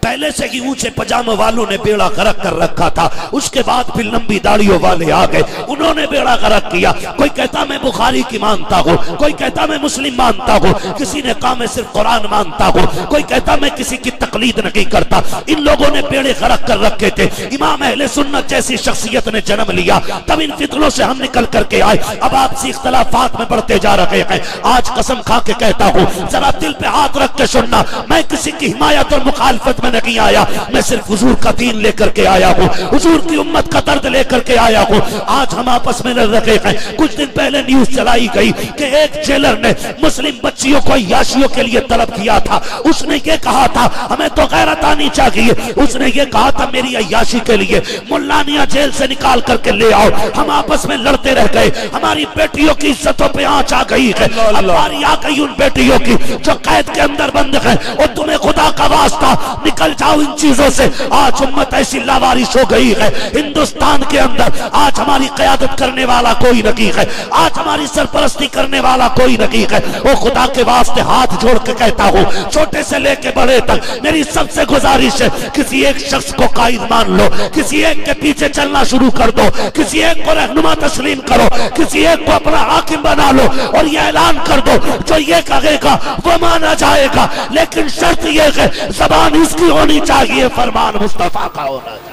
पहले से ही ऊंचे पजामे वालों ने बेड़ा गर्क कर रखा था, उसके बाद फिर लंबी दाढ़ियों वाले आ गए, उन्होंने बेड़ा गर्क किया। कोई कहता मैं बुखारी की मानता हूँ, कोई कहता मैं मुस्लिम मानता हूँ, किसी ने कहा मैं सिर्फ कुरान मानता हूँ, कोई कहता मैं किसी की तकलीद नहीं करता। इन लोगों ने बेड़े गर्क कर रखे थे। इमाम अहले सुन्नत जैसी शख्सियत ने जन्म लिया, तब इन फितनों से हम निकल करके आए। अब आपसी इख्तलाफात में बढ़ते जा रहे हैं। आज कसम खा के कहता हूँ, जरा दिल पे हाथ रख के सुनना, मैं किसी की हिमायत और मुखालफत में नहीं आया, मैं सिर्फ हुजूर का दीन लेकर के आया हूँ, हुजूर की उम्मत का दर्द लेकर के आया हूँ। आज हम आपस में लड़ रहे हैं। कुछ दिन पहले न्यूज चलाई गई कि एक जेलर ने मुस्लिम बच्चियों को अय्याशियों के लिए तलब किया था। उसने ये कहा था हमें तो गैरत आनी चाहिए, उसने ये कहा था मेरी अय्याशी के लिए मुल्लानिया जेल से निकाल करके ले आओ। हम आपस में लड़ते रह गए, हमारी बेटियों की इज्जतों पे आंच आ गई है। हमारी आ गई उन बेटियों की जो कैद के अंदर बंद है, और तुम्हें खुदा का वास्ता निकल जाओ इन चीजों से। आज उम्मत ऐसी लावारिश हो गई है हिंदुस्तान के अंदर, आज हमारी क़यादत करने वाला कोई नहीं है, आज हमारी सरपरस्ती करने वाला कोई नहीं है। वो खुदा के वास्ते हाथ जोड़ के कहता हूँ, छोटे से लेके बड़े तक मेरी सबसे गुजारिश है, किसी एक शख्स को कायद मान लो, किसी एक के पीछे चलना शुरू कर दो, किसी एक को रहनुमा तस्लीम करो, किसी एक को अपना हाकिम बना लो, और ये ऐलान कर दो जो ये कहेगा वो माना जाएगा, लेकिन शर्त ये है ज़बान इसकी होनी चाहिए, फरमान मुस्तफा का होना चाहिए।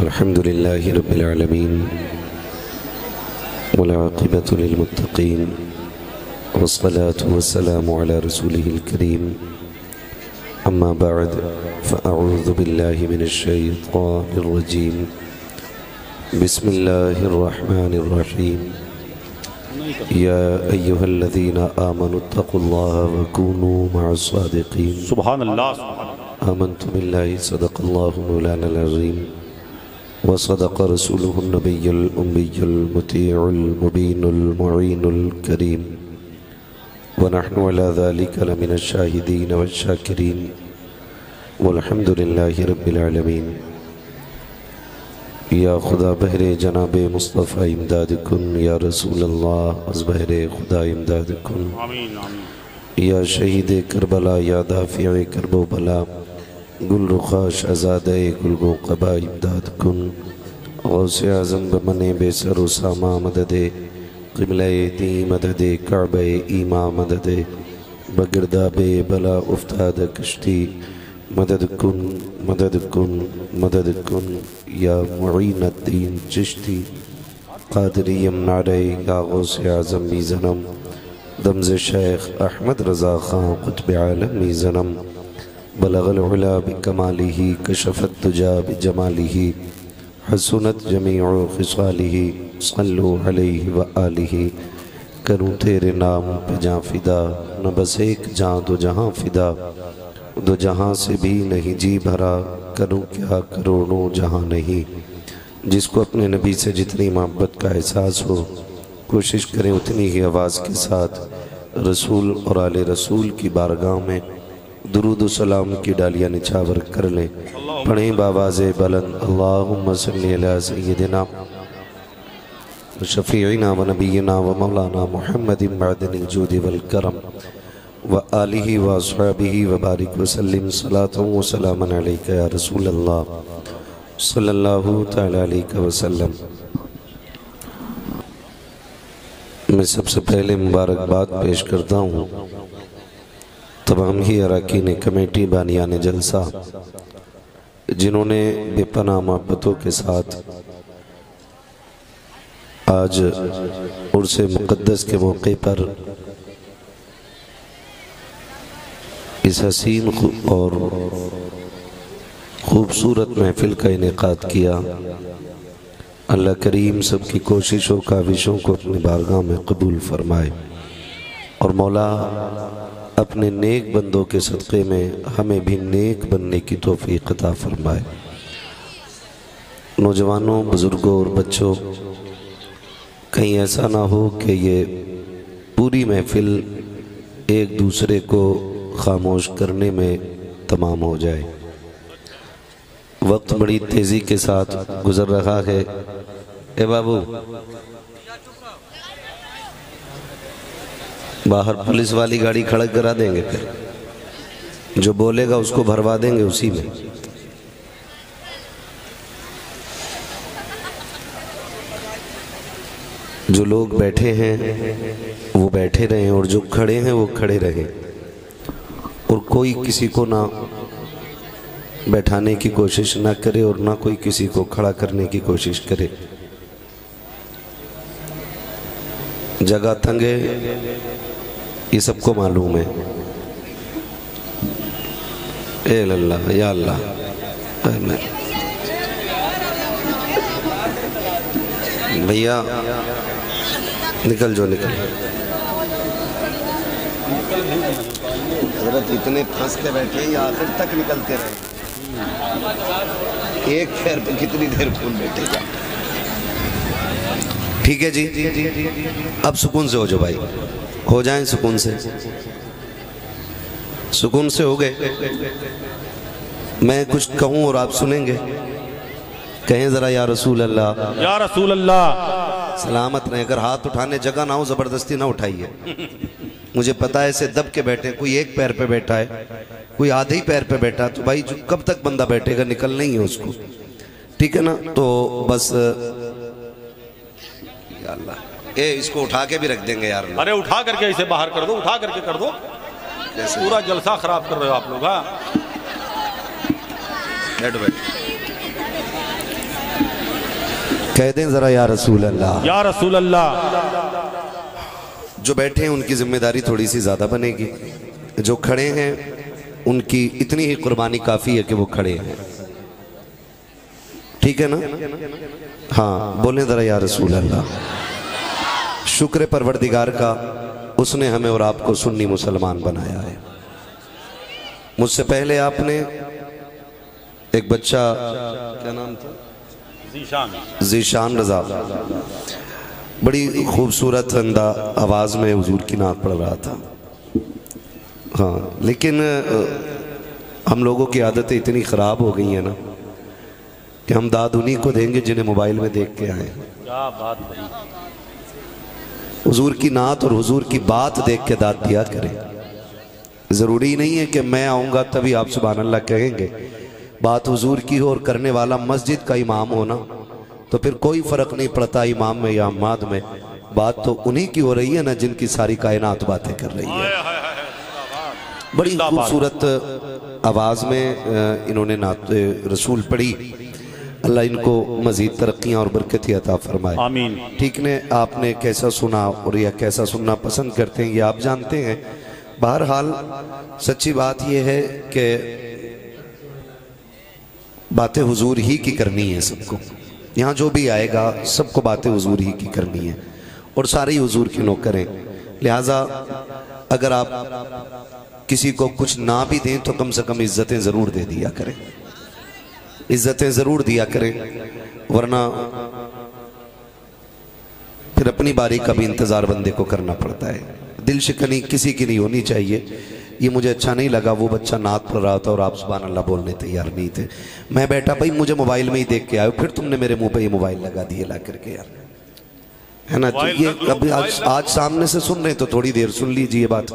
अल्हम्दुलिल्लाहि रब्बिल आलमीन वल आक़िबतु लिल मुत्तक़ीन वस्सलातु वस्सलामु अला रसूलिहिल करीम अम्मा बअद फ़अऊज़ु बिल्लाहि मिनश शैतानिर रजीम बिस्मिल्लाहिर रहमानिर रहीम या अय्युहल्लज़ीना आमनुत्तक़ुल्लाहा व कूनू मअस सादिक़ीन सुभान अल्लाह आमन्तु बिल्लाहि सदक़ल्लाहु मौलाना अज़ीम व सदक़ रसूलुहुन नबियुल उम्मियुल मुतीउल मुबीनुल मुईनुल करीम व नहनु अला ज़ालिका लमिनश शाहिदीन वश शाकिरीन वल्हम्दुलिल्लाहि रब्बिल आलमीन। या खुदा बहरे जनाबे मुस्तफ़ा इमदाद कुन, या रसूल अल्लाह अज़ बहरे खुदा इमदाद कुन, या शहीद करबला, या दाफ़िए करबो बला, गुल रुखा शहज़ादे गुलगो क़बा इमदाद कुन, गौसे आज़म बमने बेसर उसामा मददे, क़िबले दी मददे, काबे ईमा मददे, बगरदाबे बला उफ्ताद कश्ती मदद कुन मदद कुन मदद कुन, या मुईनुद्दीन चिश्ती क़ादिरी नारे, या गौसे आज़म मी ज़नम, दमज़ शेख अहमद रज़ा ख़ान क़ुत्ब आलम मी ज़नम, बलगल उला बिकमालिही कशफ़त तुजा बिजमालिही, हसनत जमीउ ख़िसालिही, सल्लु अलैहि व आलिही। करूँ तेरे नाम पे जाँ फ़िदा, न बस एक जाँ दो जहाँ फ़िदा, दो जहाँ से भी नहीं जी भरा, करूँ क्या करोड़ों जहाँ नहीं। जिसको अपने नबी से जितनी मोहब्बत का एहसास हो, कोशिश करें उतनी ही आवाज़ के साथ रसूल और आले रसूल की बारगाह में दुरूद व सलाम की डालियाँ निछावर कर लें। पढ़ें बावाज़े बुलंद अल्लाहुम्मा सल्ली अला सय्यिदिना शफ़ीइना व नबीना व मौलाना मुहम्मदिन मअदनिल जूदि वल करम व आलिही व अस्हाबिही व बारिक व सल्लिम सलातन व सलामन अलैका या रसूल अल्लाह सल्लल्लाहु तआला अलैहि वसल्लम। मैं सबसे पहले मुबारकबाद पेश करता हूँ तमाम ही अरकान कमेटी बानियान जलसा, जिन्होंने बेपनाह मोहब्बतों के साथ आज उर्स मुक़द्दस के मौके पर इस हसीन और ख़ूबसूरत महफ़िल का इनेकाद किया। अल्लाह करीम सबकी कोशिशों काविशों को अपनी बारगाह में कबूल फरमाए, और मौला अपने नेक बंदों के सदक़े में हमें भी नेक बनने की तौफ़ीक़ अता फरमाए। नौजवानों, बुज़ुर्गों और बच्चों, कहीं ऐसा ना हो कि ये पूरी महफ़िल एक दूसरे को खामोश करने में तमाम हो जाए। वक्त बड़ी तेज़ी के साथ गुज़र रहा है। ए बाबू, बाहर पुलिस वाली गाड़ी खड़ा करा देंगे फिर। जो बोलेगा उसको भरवा देंगे उसी में। जो लोग बैठे हैं वो बैठे रहें और जो खड़े हैं वो खड़े रहें, और कोई किसी को ना बैठाने की कोशिश ना करे और ना कोई किसी को खड़ा करने की कोशिश करे। जगह तंग है, ये सबको मालूम है। ए अल्लाह या अल्लाह, भैया निकल जो निकल। हजरत इतने फंस के बैठे या आखिर तक निकलते रहे। एक पैर पे कितनी देर कौन बैठेगा। ठीक है जी, अब सुकून से हो जाओ भाई, हो जाएं सुकून से। सुकून से हो गए। मैं कुछ कहूं और आप सुनेंगे। कहें जरा या रसूल अल्लाह, या रसूल अल्लाह। सलामत रहे। अगर हाथ उठाने जगह ना हो जबरदस्ती ना उठाइए। मुझे पता है ऐसे दब के बैठे, कोई एक पैर पे बैठा है, कोई आधे ही पैर पे बैठा, तो भाई कब तक बंदा बैठेगा, निकलना ही है उसको। ठीक है ना। तो बस या अल्लाह, ए इसको उठा के भी रख देंगे यार। अरे उठा करके इसे बाहर कर दो, उठा करके कर दो। पूरा जलसा खराब कर रहे हो आप लोग। हाँ बैठो बैठो, कह दें जरा या रसूल अल्लाह, या रसूल अल्लाह। जो बैठे हैं उनकी जिम्मेदारी थोड़ी सी ज्यादा बनेगी। जो खड़े हैं उनकी इतनी ही कुर्बानी काफी है कि वो खड़े हैं। ठीक है ना। हाँ बोले जरा या रसूल अल्लाह। शुक्र परवरदिगार का, उसने हमें और आपको सुन्नी मुसलमान बनाया है। मुझसे पहले आपने एक बच्चा, क्या नाम था, ज़ीशान रजा, बड़ी खूबसूरत आवाज़ में हुजूर की नात पढ़ रहा था। हाँ लेकिन हम लोगों की आदतें इतनी ख़राब हो गई हैं ना कि हम दाद उन्हीं को देंगे जिन्हें मोबाइल में देख के आए। क्या बात भाई। हुजूर की नात और हुजूर की बात देख के दाद दिया करें। ज़रूरी नहीं है कि मैं आऊँगा तभी आप सुभान अल्लाह कहेंगे। बात हुजूर की हो और करने वाला मस्जिद का इमाम हो ना, तो फिर कोई फ़र्क नहीं पड़ता इमाम में या अम्माद में। बात तो उन्हीं की हो रही है ना जिनकी सारी कायनात बातें कर रही है। बड़ी खूबसूरत आवाज़ में इन्होंने नात रसूल पढ़ी। अल्लाह इनको मज़ीद तरक्कियाँ और बरकत अता फरमाए। आमीन। ठीक ने आपने कैसा सुना और या कैसा सुनना पसंद करते हैं ये आप जानते हैं। बहरहाल सच्ची बात यह है कि बातें हुजूर ही की करनी है सबको। यहाँ जो भी आएगा सबको बातें हुजूर ही की करनी है और सारे ही हुजूर की नौकर हैं। लिहाजा अगर आप किसी को कुछ ना भी दें तो कम से कम इज्जतें ज़रूर दे दिया करें, इज्जतें ज़रूर दिया करें, वरना फिर अपनी बारी का भी इंतज़ार बंदे को करना पड़ता है। दिल शिकनी किसी की नहीं होनी चाहिए। ये मुझे अच्छा नहीं लगा, वो बच्चा नात पढ़ रहा था और आप सुभान अल्लाह बोलने तैयार नहीं थे। मैं बैठा भाई मुझे मोबाइल में ही देख के आए, फिर तुमने मेरे मुंह पे ये मोबाइल लगा दिए ला करके यार, है ना। तो ये अभी आज सामने से सुन रहे तो थोड़ी देर सुन लीजिए बात।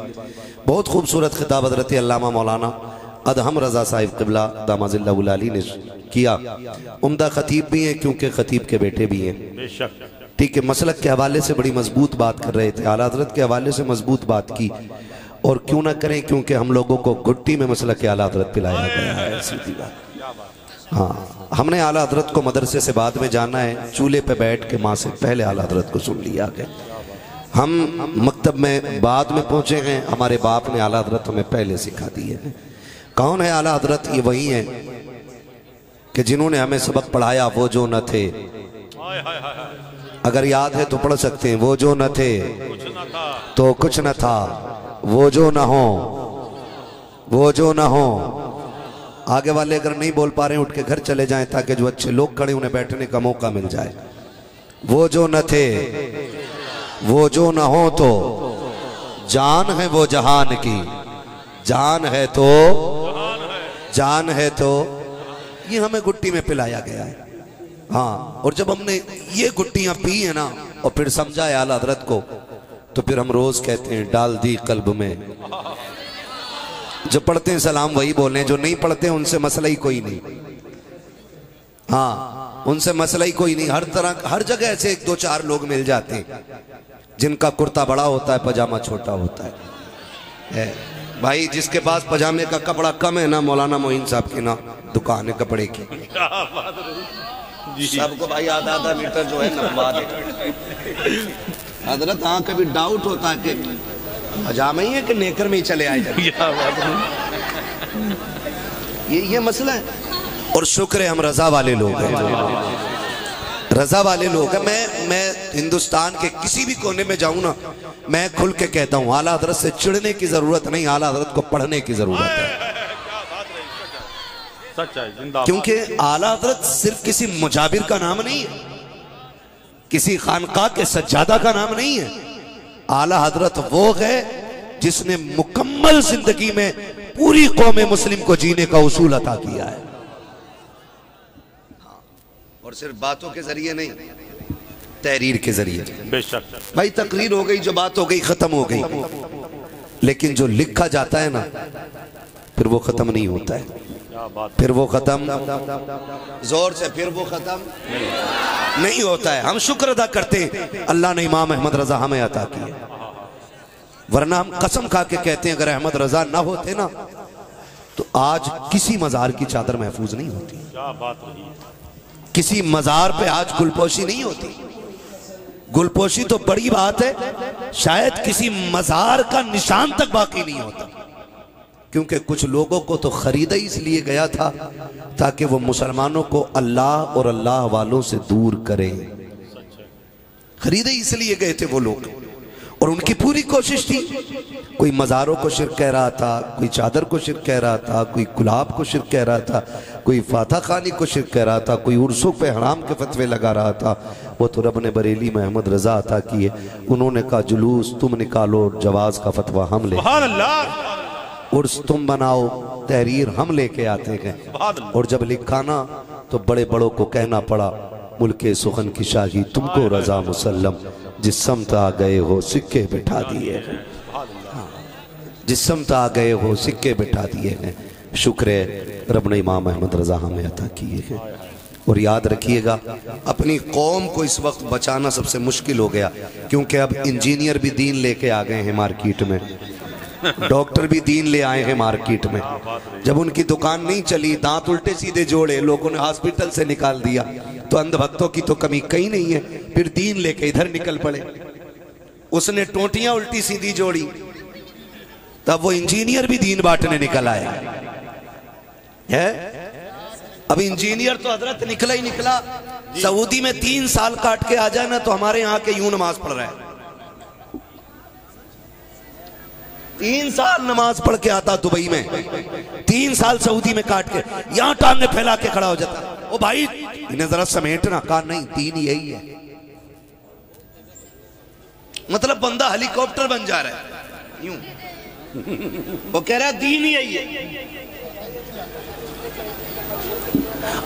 बहुत खूबसूरत खिताब हज़रत अल्लामा मौलाना अदहम रज़ा साहिब क़िबला दामाजिल्लाहुल अली ने किया। उम्दा खतीब भी हैं क्योंकि खतीब के बेटे भी हैं। ठीक है। मसलक के हवाले से बड़ी मजबूत बात कर रहे थे, आला हज़रत के हवाले से मजबूत बात की। और क्यों ना करें, क्योंकि हम लोगों को गुट्टी में मसलक के आला हज़रत पिलाया गया है। सीधी बात। हाँ हमने आला हज़रत को मदरसे से बाद में जाना है, चूल्हे पे बैठ के माँ से पहले आला हज़रत को सुन लिया गया। हम मकतब में बाद में पहुँचे हैं, हमारे बाप ने आला हज़रत हमें पहले सिखा दिए हैं। कौन है आला हज़रत? ये वही हैं कि जिन्होंने हमें सबक पढ़ाया, वो जो न थे। अगर याद है तो पढ़ सकते हैं। वो जो न थे तो कुछ न था, वो जो न हो, वो जो न हो। आगे वाले अगर नहीं बोल पा रहे उठ के घर चले जाएं ताकि जो अच्छे लोग खड़े उन्हें बैठने का मौका मिल जाए। वो जो न थे, वो जो न हो, तो जान है वो जहान की, जान है तो, जान है तो। ये हमें गुट्टी में पिलाया गया है। हाँ और जब हमने ये गुट्टियां पी है ना और फिर समझा है आला हज़रत को, तो फिर हम रोज कहते हैं डाल दी कल्ब में जो पढ़ते हैं सलाम वही बोल रहे हैं, जो नहीं पढ़ते हैं उनसे मसला ही कोई नहीं। हाँ, उनसे मसला ही कोई नहीं। हर तरह, हर जगह ऐसे एक दो चार लोग मिल जाते हैं जिनका कुर्ता बड़ा होता है, पजामा छोटा होता है। भाई जिसके पास पजामे का कपड़ा कम है ना, मौलाना मोइन साहब की ना दुकान है कपड़े की, सबको भाई आधा आधा मीटर जो है नपवा दे। हजरत हाँ, कभी डाउट होता है कि पजामा ही है कि नेकर में ही चले आए जाए, ये मसला है। और शुक्र है हम रजा वाले लोग हैं, रजा वाले लोग हैं। मैं हिंदुस्तान के किसी भी कोने में जाऊं ना, मैं खुल के कहता हूं आला हजरत से चिढ़ने की जरूरत नहीं, आला हजरत को पढ़ने की जरूरत है। क्योंकि आला हजरत सिर्फ किसी मुजाबिर का नाम नहीं है, किसी खानका के सज्जादा का नाम नहीं है। आला हजरत वो है जिसने मुकम्मल जिंदगी में पूरी कौम मुस्लिम को जीने का उसूल अता किया है, और सिर्फ बातों के जरिए नहीं, तहरीर के जरिए। बेशक भाई तकरीर हो गई, जो बात हो गई खत्म हो गई, लेकिन जो लिखा जाता है ना फिर वो खत्म नहीं होता है, फिर वो खत्म जोर से, फिर वो खत्म नहीं होता है। हम शुक्र अदा करते हैं अल्लाह ने इमाम अहमद रजा हमें अता किए, वरना हम कसम खा के कहते हैं अगर अहमद रजा ना होते ना तो आज किसी मजार की चादर महफूज नहीं होती, क्या बात रही, किसी मजार पे आज गुलपोशी नहीं होती। गुलपोशी तो बड़ी बात है, शायद किसी मजार का निशान तक बाकी नहीं होता, क्योंकि कुछ लोगों को तो खरीदा इसलिए गया था ताकि वो मुसलमानों को अल्लाह और अल्लाह वालों से दूर करें। खरीदे इसलिए गए थे वो लोग, और उनकी पूरी कोशिश थी। कोई मज़ारों को शिर्क कह रहा था, कोई चादर को शिर्क कह रहा था, कोई गुलाब को शिर्क कह रहा था, कोई फाता खानी को शिर्क कह रहा था, कोई उर्सों पे हराम के फतवे लगा रहा था। वो तो रब ने बरेली में अहमद रजा अता किए, उन्होंने कहा जुलूस तुम निकालो, जवाज का फतवा हम ले, उर्स तुम बनाओ, तहरीर हम लेके आते हैं। और जब लिखा ना तो बड़े बड़ों को कहना पड़ा मुल्के सुखन की शाही तुमको रजा मुसल्लम, जिस समत आ गए हो सिक्के बिठा दिए हैं, जिस समत आ गए हो सिक्के बिठा दिए हैं। शुक्र है रब ने इमाम अहमद रजा हमें अता किए हैं। और याद रखिएगा अपनी कौम को इस वक्त बचाना सबसे मुश्किल हो गया, क्योंकि अब इंजीनियर भी दीन लेके आ गए हैं मार्केट में, डॉक्टर भी दीन ले आए हैं मार्केट में। जब उनकी दुकान नहीं चली, दांत उल्टे सीधे जोड़े, लोगों ने हॉस्पिटल से निकाल दिया, तो अंधभक्तों की तो कमी कहीं नहीं है, फिर दीन लेके इधर निकल पड़े। उसने टोटियां उल्टी सीधी जोड़ी, तब वो इंजीनियर भी दीन बांटने निकल आया है। अब इंजीनियर तो हजरत निकला ही निकला, सऊदी में 3 साल काट के आ जाए ना तो हमारे यहाँ के यूं नमाज पढ़ रहा है। 3 साल नमाज पढ़ के आता दुबई में, 3 साल सऊदी में काट के यहां टांगे फैला के खड़ा हो जाता। ओ भाई इन्हें जरा समेटना, कहा नहीं दीन यही है। मतलब बंदा हेलीकॉप्टर बन जा रहा है यूं, वो कह रहा है दीन यही है।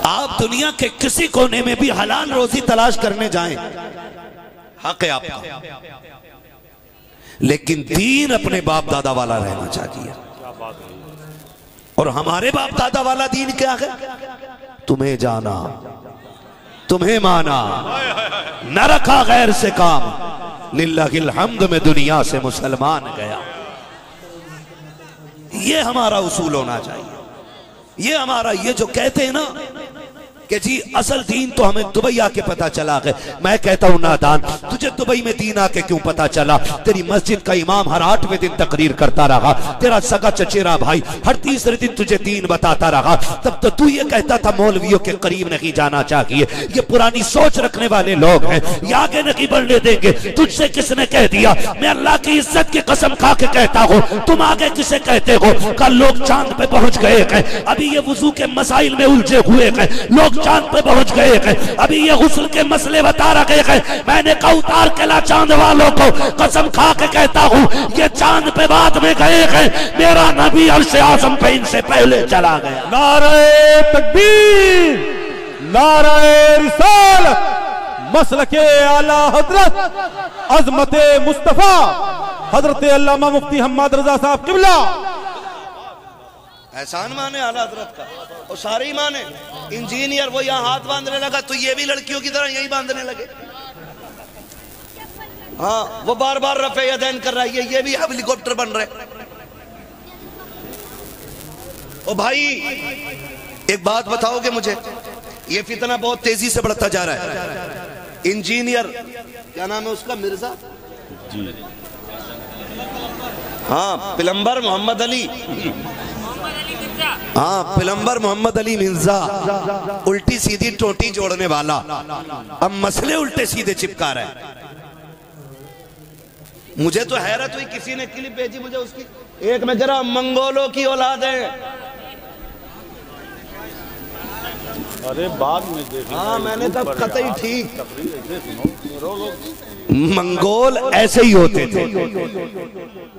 आप दुनिया के किसी कोने में भी हलाल रोजी तलाश करने जाएं, हक है आपका, लेकिन दीन अपने बाप दादा वाला रहना चाहिए। और हमारे बाप दादा वाला दीन क्या है? तुम्हें जाना, तुम्हें माना, न रखा गैर से काम, लिल्लाहिल हम्द में दुनिया से मुसलमान गया। ये हमारा उसूल होना चाहिए। ये हमारा, ये जो कहते हैं ना कि जी असल दीन तो हमें दुबई आके पता चला है, मैं कहता हूं नादान, तुझे दुबई में दीन आके क्यों पता चला? तेरी मस्जिद का इमाम हर 8वें दिन तकरीर करता रहा, तेरा सगा चचेरा भाई हर 3रे दिन तुझे दीन बताता रहा, तब तो तू ये कहता था मौलवियों के करीब नहीं जाना चाहिए। ये पुरानी सोच रखने वाले लोग हैं, ये आगे नहीं बढ़ने देंगे। तुझसे किसने कह दिया? मैं अल्लाह की इज्जत की कसम खा के कहता हूँ, तुम आगे किसे कहते हो? कल लोग चांद पे पहुंच गए हैं, अभी ये वुजू के मसाइल में उलझे हुए हैं, लोग चांद पे पहुंच गए हैं, अभी ये गुस्ल के मसले बता रहे हैं। मैंने कहा उतार के ला चांद वालों को, कसम खा के कहता हूं ये चांद पे बाद में गए हैं, मेरा नबी अर्श आज़म पे इनसे पहले चला गया। नारे तकबीर, नारे रिसालत, मसलके आला हजरत अजमते मुस्तफा हजरत अल्लामा मुफ्ती हम्मद रजा साहब किबला एहसान माने आला हजरत का, और सारे ही माने। इंजीनियर वो यहाँ हाथ बांधने लगा तो ये भी लड़कियों की तरह यही बांधने लगे। हाँ, वो बार बार रफे यदैन कर रहा है, ये भी हेलीकॉप्टर बन रहे। ओ भाई एक बात बताओगे मुझे, ये फितना बहुत तेजी से बढ़ता जा रहा है। इंजीनियर क्या नाम है उसका, मिर्जा जी, हाँ प्लम्बर मोहम्मद अली, हाँ प्लम्बर मोहम्मद अली मिर्जा, उल्टी सीधी टोटी जोड़ने वाला, अब मसले उल्टे सीधे चिपका रहा है। मुझे तो हैरत हुई, किसी ने क्लिप भेजी मुझे उसकी, एक में जरा मंगोलों की औलाद है। अरे बाद में देखें। हाँ मैंने तब कतई ठीक, मंगोल ऐसे ही होते थे।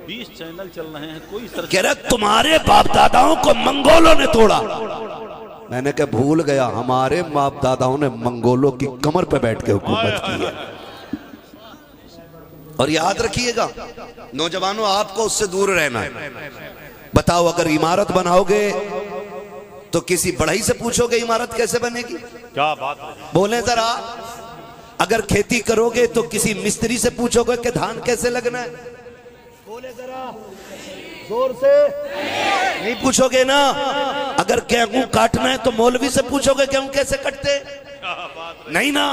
20 चैनल चल रहे हैं, कोई कह रहा तुम्हारे बाप दादाओं को मंगोलों ने तोड़ा। मैंने क्या भूल गया, हमारे बाप दादाओं ने मंगोलों की कमर पे बैठ के हुकूमत की है। और याद रखिएगा नौजवानों, आपको उससे दूर रहना है। बताओ अगर इमारत बनाओगे तो किसी बढ़ई से पूछोगे इमारत कैसे बनेगी? क्या बात है, बोले जरा। अगर खेती करोगे तो किसी मिस्त्री से पूछोगे कि धान कैसे लगना है? बोले जरा जोर से। नहीं पूछोगे ना। अगर गेहूं काटना है तो मौलवी से पूछोगे गेहूं कैसे कटते? नहीं ना।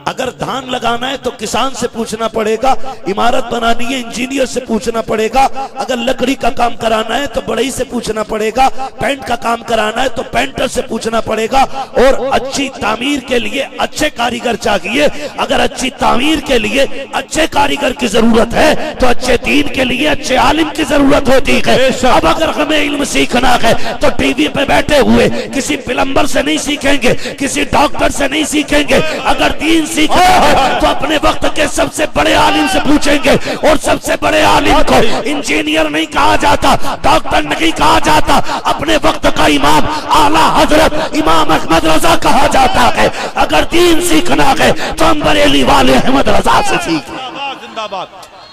अगर धान लगाना है तो किसान से पूछना पड़ेगा, इमारत बनानी है इंजीनियर से पूछना पड़ेगा, अगर लकड़ी का काम कराना है तो बढ़ई से पूछना पड़ेगा, पेंट का काम कराना है तो पेंटर से पूछना पड़ेगा। और अच्छी तामीर के लिए अच्छे कारीगर चाहिए। अगर अच्छी तामीर के लिए अच्छे कारीगर की जरूरत है तो अच्छे दीन के लिए अच्छे आलिम की जरूरत होती है। अब अगर हमें इल्म सीखना है तो टीवी पे बैठे हुए किसी प्लम्बर से नहीं सीखेंगे, किसी डॉक्टर से नहीं सीखेंगे। अगर दीन सीखना है तो अपने वक्त के सबसे बड़े आलिम से पूछेंगे। और सबसे बड़े आलिम को इंजीनियर नहीं कहा जाता, डॉक्टर नहीं कहा जाता, अपने वक्त का इमाम आला हजरत इमाम अहमद रजा कहा जाता है। अगर दीन सीखना है तो हम बरेली वाले अहमद रजा से सीखें। जिंदाबाद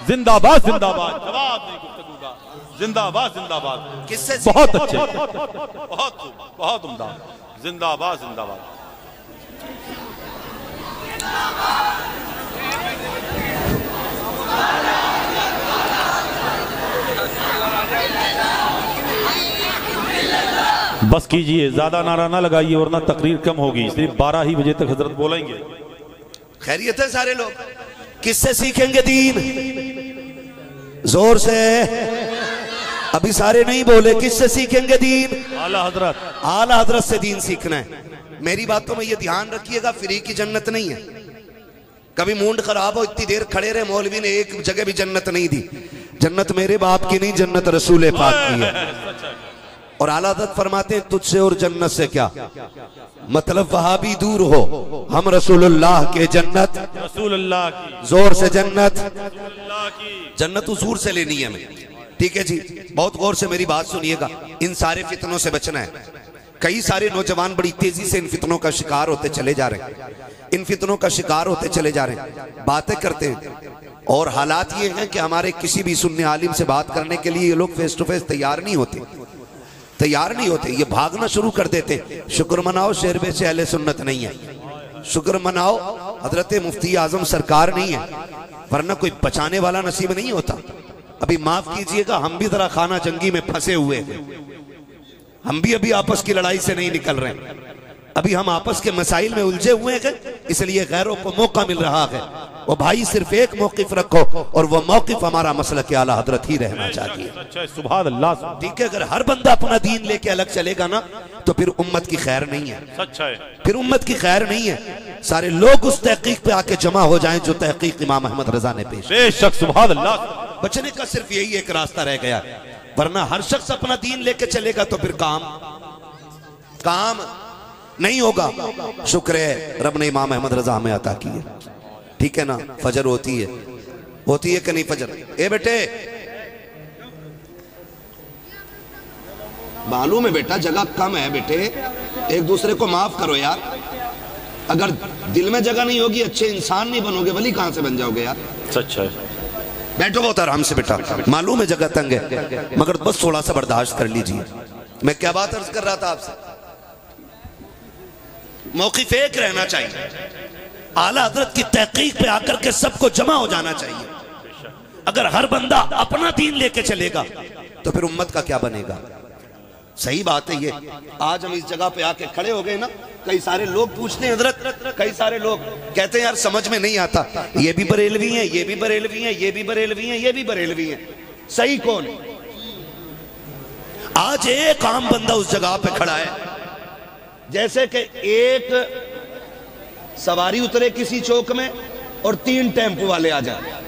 जिंदाबाद जिंदाबाद, जवाब नहीं गुफ्तगू का, जिंदाबाद जिंदाबाद। किससे? बहुत अच्छे, बहुत उम्दा, जिंदाबाद जिंदाबाद। बस कीजिए, ज्यादा नारा ना लगाइए वरना तकरीर कम होगी, इसलिए 12 ही बजे तक हजरत बोलेंगे। खैरियत है सारे लोग? किससे सीखेंगे दीन? जोर से। अभी सारे नहीं बोले, किससे सीखेंगे दीन? आला हजरत। आला हजरत से दीन सीखना है। मेरी बातों में ये ध्यान रखिएगा, फ्री की जन्नत नहीं है। कभी मूड खराब हो इतनी देर खड़े रहे, मौलवी ने एक जगह भी जन्नत नहीं दी। जन्नत मेरे बाप की नहीं, जन्नत रसूल पाक की है। और आला हज़रत फरमाते हैं तुझसे और जन्नत से क्या मतलब, वहां भी दूर हो, हम रसूलुल्लाह के जन्नत, रसूलुल्लाह की, जोर से जन्नत, रसूलुल्लाह की जन्नत हुजूर से लेनी है हमें। ठीक है जी, बहुत गौर से मेरी बात सुनिएगा। इन सारे फितनों से बचना है। कई सारे नौजवान बड़ी तेजी से इन फितनों का शिकार होते चले जा रहे हैं, इन फितनों का शिकार होते चले जा रहे हैं, बातें करते हैं। और हालात ये हैं कि हमारे किसी भी सुन्नी आलिम से बात करने के लिए ये लोग फेस टू फेस तैयार नहीं होते, तैयार नहीं होते, ये भागना शुरू कर देते। शुक्र मनाओ शेरबे से अहले सुन्नत नहीं है, शुक्र मनाओ हजरत मुफ्ती आजम सरकार नहीं है, वरना कोई बचाने वाला नसीब नहीं होता। अभी माफ कीजिएगा, हम भी जरा खाना जंगी में फंसे हुए हैं, हम भी अभी आपस की लड़ाई से नहीं निकल रहे हैं, अभी हम आपस के मसाइल में उलझे हुए हैं, इसलिए गैरों को मौका मिल रहा है। वो भाई सिर्फ एक मौकिफ रखो और वो मौकिफ हमारा मसलक के आला हजरत ही रहना चाहिए। सुभान अल्लाह। ठीक है, अगर हर बंदा अपना दीन लेके अलग चलेगा ना तो फिर उम्मत की खैर नहीं है, सच है, फिर उम्मत की खैर नहीं है। सारे लोग उस तहकीक पे आके जमा हो जाएं जो तहकीक इमाम अहमद रजा ने पेश। बेशक, सुभान अल्लाह। बचने का सिर्फ यही एक रास्ता रह गया, वरना हर शख्स अपना दीन लेके चलेगा तो फिर काम नहीं होगा। शुक्र है रब ने इमाम अहमद रजा हमें अता की है। ठीक है ना, फजर होती है कि नहीं फजर? ए बेटे, मालूम है बेटा जगह कम है बेटे, एक दूसरे को माफ करो यार। अगर दिल में जगह नहीं होगी अच्छे इंसान नहीं बनोगे, वली कहां से बन जाओगे यार? सच है। बैठो बहुत आराम से बेटा, मालूम है जगह तंग है, मगर बस थोड़ा सा बर्दाश्त कर लीजिए। मैं क्या बात अर्ज कर रहा था आपसे, मौक़िफ़ एक रहना चाहिए। आला हजरत की तहकीक पे आकर के सबको जमा हो जाना चाहिए। अगर हर बंदा अपना दीन लेके चलेगा तो फिर उम्मत का क्या बनेगा। सही बात है ये। आज हम इस जगह पे आके खड़े हो गए ना, कई सारे लोग पूछते हैं हजरत, कई सारे लोग कहते हैं यार समझ में नहीं आता, ये भी बरेलवी हैं, ये भी बरेलवी हैं, ये भी बरेलवी हैं, ये भी बरेलवी हैं, सही कौन। आज एक आम बंदा उस जगह पे खड़ा है, जैसे कि एक सवारी उतरे किसी चौक में और 3 टेम्पो वाले आ जाए।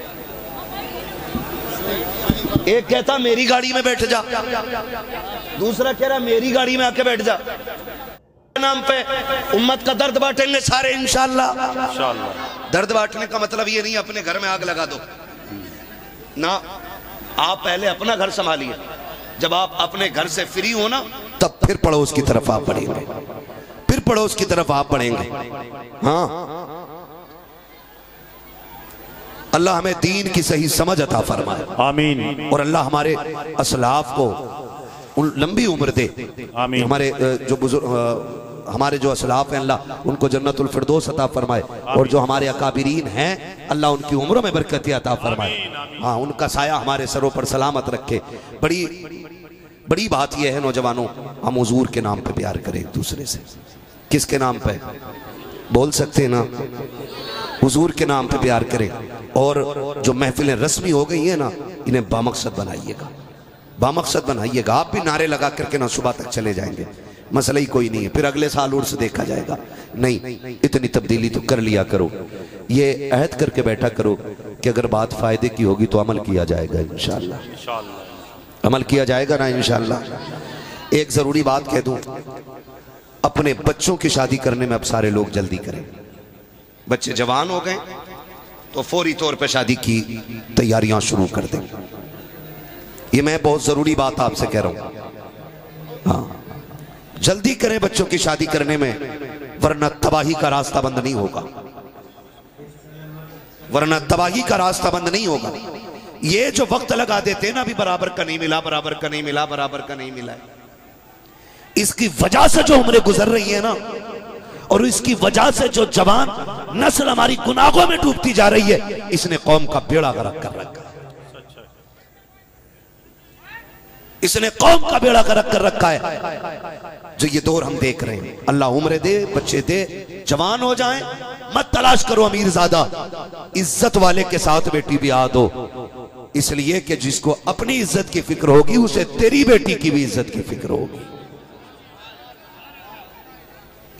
एक कहता मेरी गाड़ी में बैठ जा, दूसरा कह रहा मेरी गाड़ी में आके बैठ जा। नाम पे उम्मत का दर्द बांटेंगे सारे इंशाअल्लाह। दर्द बांटने का मतलब ये नहीं अपने घर में आग लगा दो ना, आप पहले अपना घर संभालिए। जब आप अपने घर से फ्री हो ना, तब फिर पड़ोस की तरफ आप बढ़ेंगे, फिर पड़ोस की तरफ आप बढ़ेंगे। हाँ, अल्लाह हमें दीन की सही समझ अता फरमाए, आमीन। और अल्लाह हमारे असलाफ को लंबी उम्र दे, आमीन। हमारे जो बुजुर्ग, हमारे जो असलाफ हैं, अल्लाह उनको जन्नतुल फिरदौस अता फरमाए, और जो हमारे अकाबिरीन हैं अल्लाह उनकी उम्रों में बरकत अता फरमाए। हाँ, उनका साया हमारे सरों पर सलामत रखे। बड़ी बात यह है नौजवानों, हम हुजूर के नाम पे प्यार करें एक दूसरे से। किसके नाम पे बोल सकते हैं ना, हुजूर के नाम पे प्यार करें। और जो महफिलें रस्मी हो गई हैं ना, इन्हें बामकसद बनाइएगा, बामकसद बनाइएगा। आप भी नारे लगा करके ना सुबह तक चले जाएंगे, मसला ही कोई नहीं है, फिर अगले साल उर्स देखा जाएगा। नहीं, इतनी तब्दीली तो कर लिया करो, ये अहद करके बैठा करो कि अगर बात फायदे की होगी तो अमल किया जाएगा इंशाअल्लाह, अमल किया जाएगा ना इंशाअल्लाह। एक जरूरी बात कह दूं, अपने बच्चों की शादी करने में अब सारे लोग जल्दी करें। बच्चे जवान हो गए तो फौरी तौर पे शादी की तैयारियां शुरू कर दें। ये मैं बहुत जरूरी बात आपसे कह रहा हूं। हाँ, जल्दी करें बच्चों की शादी करने में, वरना तबाही का रास्ता बंद नहीं होगा, वरना तबाही का रास्ता बंद नहीं होगा। ये जो वक्त लगा देते हैं ना, अभी बराबर का नहीं मिला, बराबर का नहीं मिला, बराबर का नहीं मिला, इसकी वजह से जो उम्रें गुजर रही है ना, और इसकी वजह से जो जवान नस्ल हमारी गुनाहों में डूबती जा रही है, इसने कौम का बेड़ा गर्क कर रखा है, इसने कौम का बेड़ा गर्क कर रखा है। जो ये दौर हम देख रहे हैं, अल्लाह उम्र दे, बच्चे दे, जवान हो जाएं। मत तलाश करो अमीरजादा, इज्जत वाले के साथ बेटी ब्याह दो, इसलिए कि जिसको अपनी इज्जत की फिक्र होगी उसे तेरी बेटी की भी इज्जत की फिक्र होगी।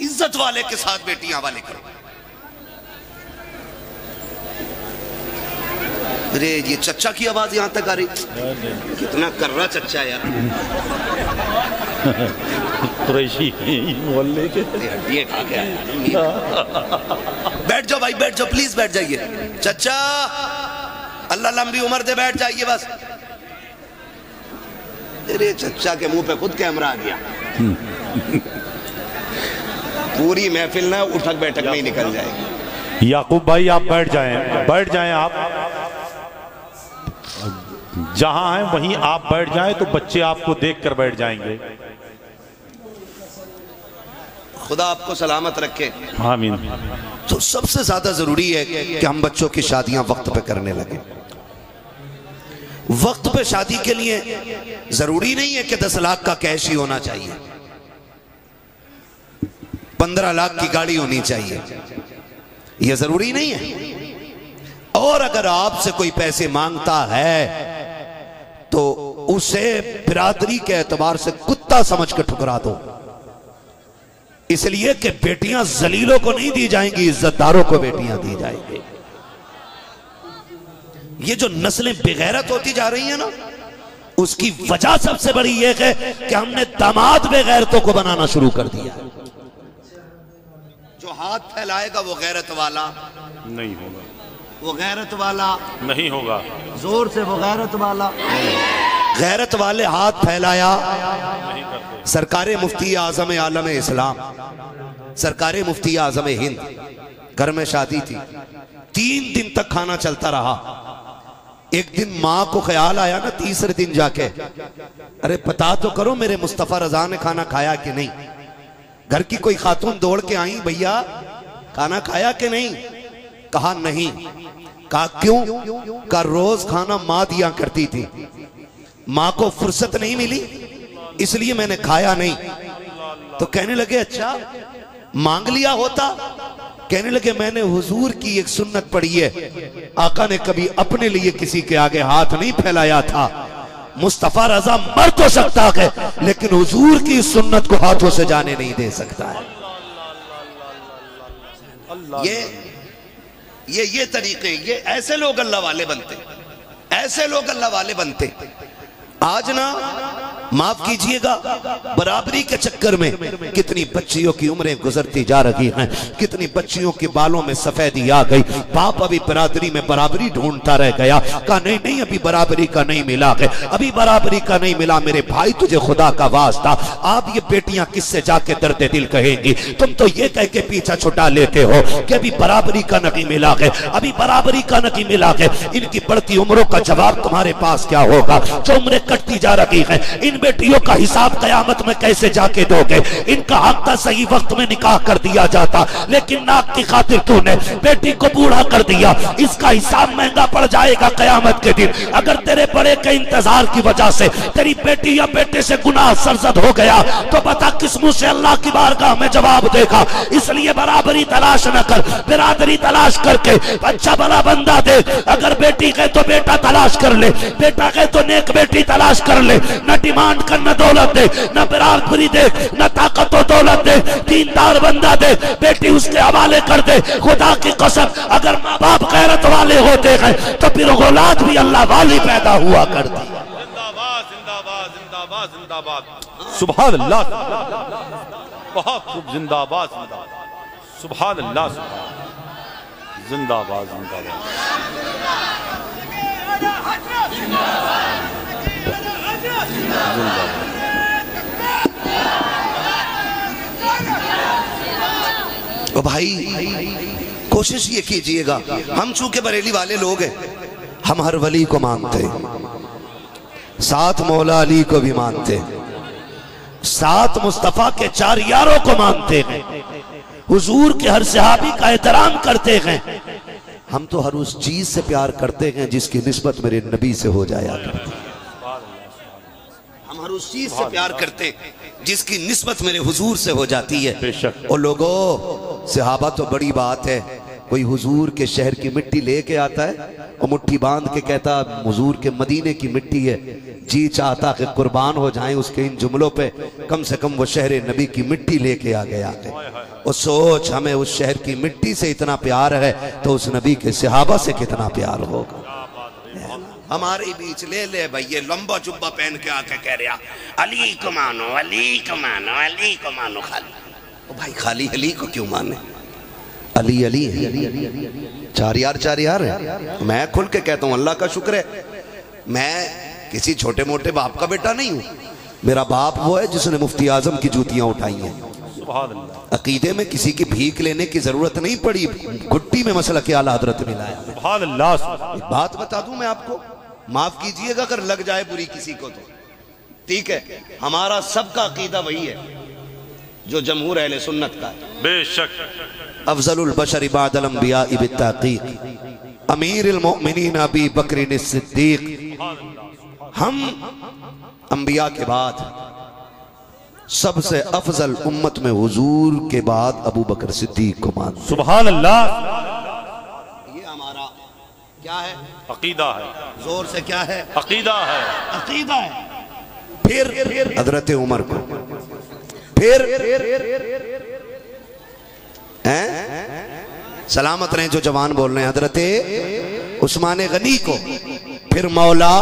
इज्जत वाले के साथ बेटियां वाले करो। अरे ये चच्चा की आवाज यहां तक आ रही, कितना कर्रा चच्चा यार, कुरैशी मोहल्ले के। ये खा गया। बैठ जाओ भाई, बैठ जाओ, प्लीज बैठ जाइए। चच्चा अल्लाह लंबी उम्र दे, बैठ जाइए बस। अरे चच्चा के मुंह पे खुद कैमरा आ गया। पूरी महफिल ना उठक बैठक में ही निकल जाएगी। याकूब भाई आप बैठ जाएं, बैठ जाएं, आप जहां हैं वहीं आप बैठ जाएं, तो बच्चे आपको देखकर बैठ जाएंगे। खुदा आपको सलामत रखे, आमीन। तो सबसे ज्यादा जरूरी है कि हम बच्चों की शादियां वक्त पे करने लगे। वक्त पे शादी के लिए जरूरी नहीं है कि 10 लाख का कैश ही होना चाहिए, 15 लाख की गाड़ी होनी चाहिए, यह जरूरी नहीं है। और अगर आपसे कोई पैसे मांगता है तो उसे बिरादरी के एतबार से कुत्ता समझ के ठुकरा दो, इसलिए कि बेटियां जलीलों को नहीं दी जाएंगी, इज्जतदारों को बेटियां दी जाएंगी। ये जो नस्लें बेगैरत होती जा रही है ना, उसकी वजह सबसे बड़ी यह है कि हमने दामाद बेगैरतों को बनाना शुरू कर दिया। जो हाथ फैलाएगा वो गैरत वाला नहीं होगा, वो गैरत वाला नहीं होगा, जोर से वो गैरत वाला। गैरत वाले हाथ फैलाया। सरकारे मुफ्ती आजम आलम इस्लाम, सरकारे मुफ्ती आजम हिंद, घर में शादी थी, 3 दिन तक खाना चलता रहा। एक दिन माँ को ख्याल आया ना तीसरे दिन जाके, अरे पता तो करो मेरे मुस्तफ़ा रजा ने खाना खाया कि नहीं। घर की कोई खातून दौड़ के आई, भैया खाना खाया कि नहीं? कहा नहीं। कहा क्यों? कहा रोज खाना माँ दिया करती थी, माँ को फुर्सत नहीं मिली इसलिए मैंने खाया नहीं। तो कहने लगे अच्छा मांग लिया होता? कहने लगे मैंने हुजूर की एक सुन्नत पढ़ी है, आका ने कभी अपने लिए किसी के आगे हाथ नहीं फैलाया था। मुस्तफा रजा मर तो सकता है लेकिन हुजूर की सुन्नत को हाथों से जाने नहीं दे सकता है। ये तरीके, ये ऐसे लोग अल्लाह वाले बनते, ऐसे लोग अल्लाह वाले बनते। आज ना माफ कीजिएगा, बराबरी के चक्कर में कितनी बच्चियों की उम्रें गुजरती जा रही हैं, कितनी बच्चियों के बालों में सफेदी आ गई। बाप अभी बरादरी में बराबरी ढूंढता रह गया, कहा नहीं नहीं अभी बराबरी का नहीं मिला है, अभी बराबरी का नहीं मिला। मेरे भाई तुझे खुदा का वास्ता, आप ये बेटियां किससे जाके दर्द दिल कहेंगी? तुम तो ये कह के पीछा छुटा लेते हो कि अभी बराबरी का नहीं मिला है, अभी बराबरी का नहीं मिला है। इनकी बढ़ती उम्रों का जवाब तुम्हारे पास क्या होगा? जो उम्रें कटती जा रही है, इन बेटियों का हिसाब कयामत में कैसे जाके दोगे? इनका हक था सही वक्त में निकाह कर दिया जाता, लेकिन नाक की खातिर तूने बेटी को बूढ़ा कर दिया। इसका हिसाब महंगा पड़ जाएगा कयामत के दिन। अगर तेरे बड़े के इंतजार की वजह से तेरी बेटी या बेटे से गुनाह सरजद हो गया तो बता किस मुंह से अल्लाह की बारगाह में जवाब देगा। इसलिए बराबरी तलाश न कर, बिरादरी तलाश करके अच्छा भला बंदा दे। अगर बेटी कहे तो बेटा तलाश कर ले, बेटा कहे तो नेक बेटी तलाश कर ले। न डिमांड कर, न दौलत दे, न बराबरी दे, न ताकत और दौलत दे, दीनदार बंदा दे, बेटी उसके हवाले कर दे। खुदा की कसम अगर माँ बाप गैरत वाले होते हैं तो फिर औलाद भी अल्लाह वाली पैदा हुआ करती। जिंदाबाद जिंदाबाद जिंदाबाद जिंदाबाद, सुभान अल्लाह, बहुत खूब, जिंदाबाद जिंदाबाद, सुभान अल्लाह, जिंदाबाद जिंदाबाद। तो भाई कोशिश ये कीजिएगा, हम चूंकि बरेली वाले लोग हैं, हम हर वली को मानते हैं, साथ मौला अली को भी मानते हैं, साथ मुस्तफा के 4 यारों को मानते हैं, हुजूर के हर सहाबी का एहतराम करते हैं। हम तो हर उस चीज से प्यार करते हैं जिसकी निस्बत मेरे नबी से हो जाया करती है। हम हर उस चीज से प्यार करते जिसकी निस्बत मेरे हुजूर से हो जाती है। और लोगों, सहाबा तो बड़ी बात है, कोई हुजूर के शहर की मिट्टी लेके आता है और मुट्ठी बांध के कहता हुजूर के मदीने की मिट्टी है, जी चाहता कि कुर्बान हो जाएं उसके इन जुमलों पे, कम से कम वो शहर नबी की मिट्टी लेके आ गया है। और सोच, हमें उस शहर की मिट्टी से इतना प्यार है तो उस नबी के सहाबा से कितना प्यार होगा। हमारे बीच ले ले भाई ये लंबा जुब्बा पहन के आके कह रहा अली को मानो, अली को मानो, अली को मानो। खाली ओ भाई खाली अली को क्यों माने? अली अली है, 4 यार है। मैं खुल के कहता हूँ अल्लाह का शुक्र है मैं किसी छोटे मोटे बाप का बेटा नहीं हूँ। मेरा बाप वो है जिसने मुफ्ती आजम की जूतियां उठाई हैं। अकीदे में किसी की भीख लेने की जरूरत नहीं पड़ी, घुट्टी में मसला के आला हजरत मिलाया। एक बात बता दूं मैं आपको, माफ कीजिएगा अगर लग जाए बुरी किसी को तो ठीक है, हमारा सबका अकीदा वही है जो जमहूर अहले सुन्नत का है। बेशक अफजलुल बशर बादल अंबिया बित्तहकीक अमीरुल मोमिनीन अबी बकर सिद्दीक। हम अंबिया के बाद सबसे अफजल उम्मत में हुजूर के बाद अबू बकर सिद्दीक को मान। सुभान अल्लाह, ये हमारा क्या है? अकीदा है। जोर से क्या है? अकीदा है, अकीदा है। फिर हजरत उमर को, फिर सलामत रहे जो जवान बोल रहे हैं, हजरत उस्मान गनी को, फिर मौला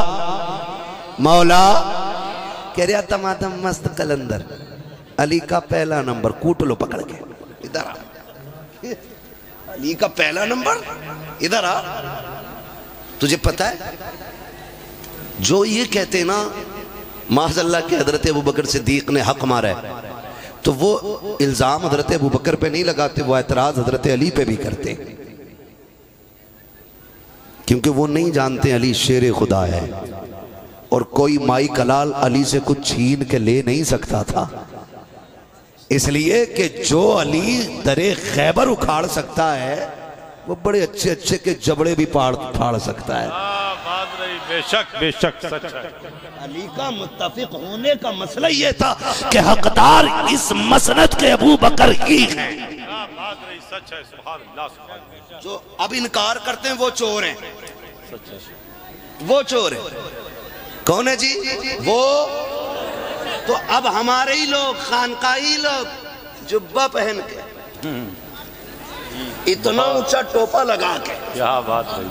कह रहा तमातम मस्त कलंदर अली का पहला नंबर, कूट लो पकड़ के, इधर आ। अली का पहला नंबर, इधर आ। तुझे पता है जो ये कहते ना माज़अल्लाह के हजरत अबू बकर सिद्दीक ने हक मारा है, तो वो इल्जाम हजरत अबू बकर पे नहीं लगाते, वो एतराज हजरत अली पे भी करते। क्योंकि वो नहीं जानते अली शेर खुदा है और कोई माई कलाल अली से कुछ छीन के ले नहीं सकता था, इसलिए कि जो अली दरे खैबर उखाड़ सकता है वो बड़े अच्छे अच्छे के जबड़े भी फाड़ सकता है। बात रही, बेशक बेशक सच है। अली का मुत्तफिक होने का मसला ये था कि हकदार इस मसनद के अबू बकर ही हैं। बात रही, सच है। सुभान अल्लाह, सुभान अल्लाह। जो अब इनकार करते हैं वो चोर हैं, सच है। वो चोर है। कौन है जी? वो तो अब हमारे ही लोग, खानकाही लोग जुब्बा पहन के, इतना ऊंचा टोपा लगा के, क्या बात रही।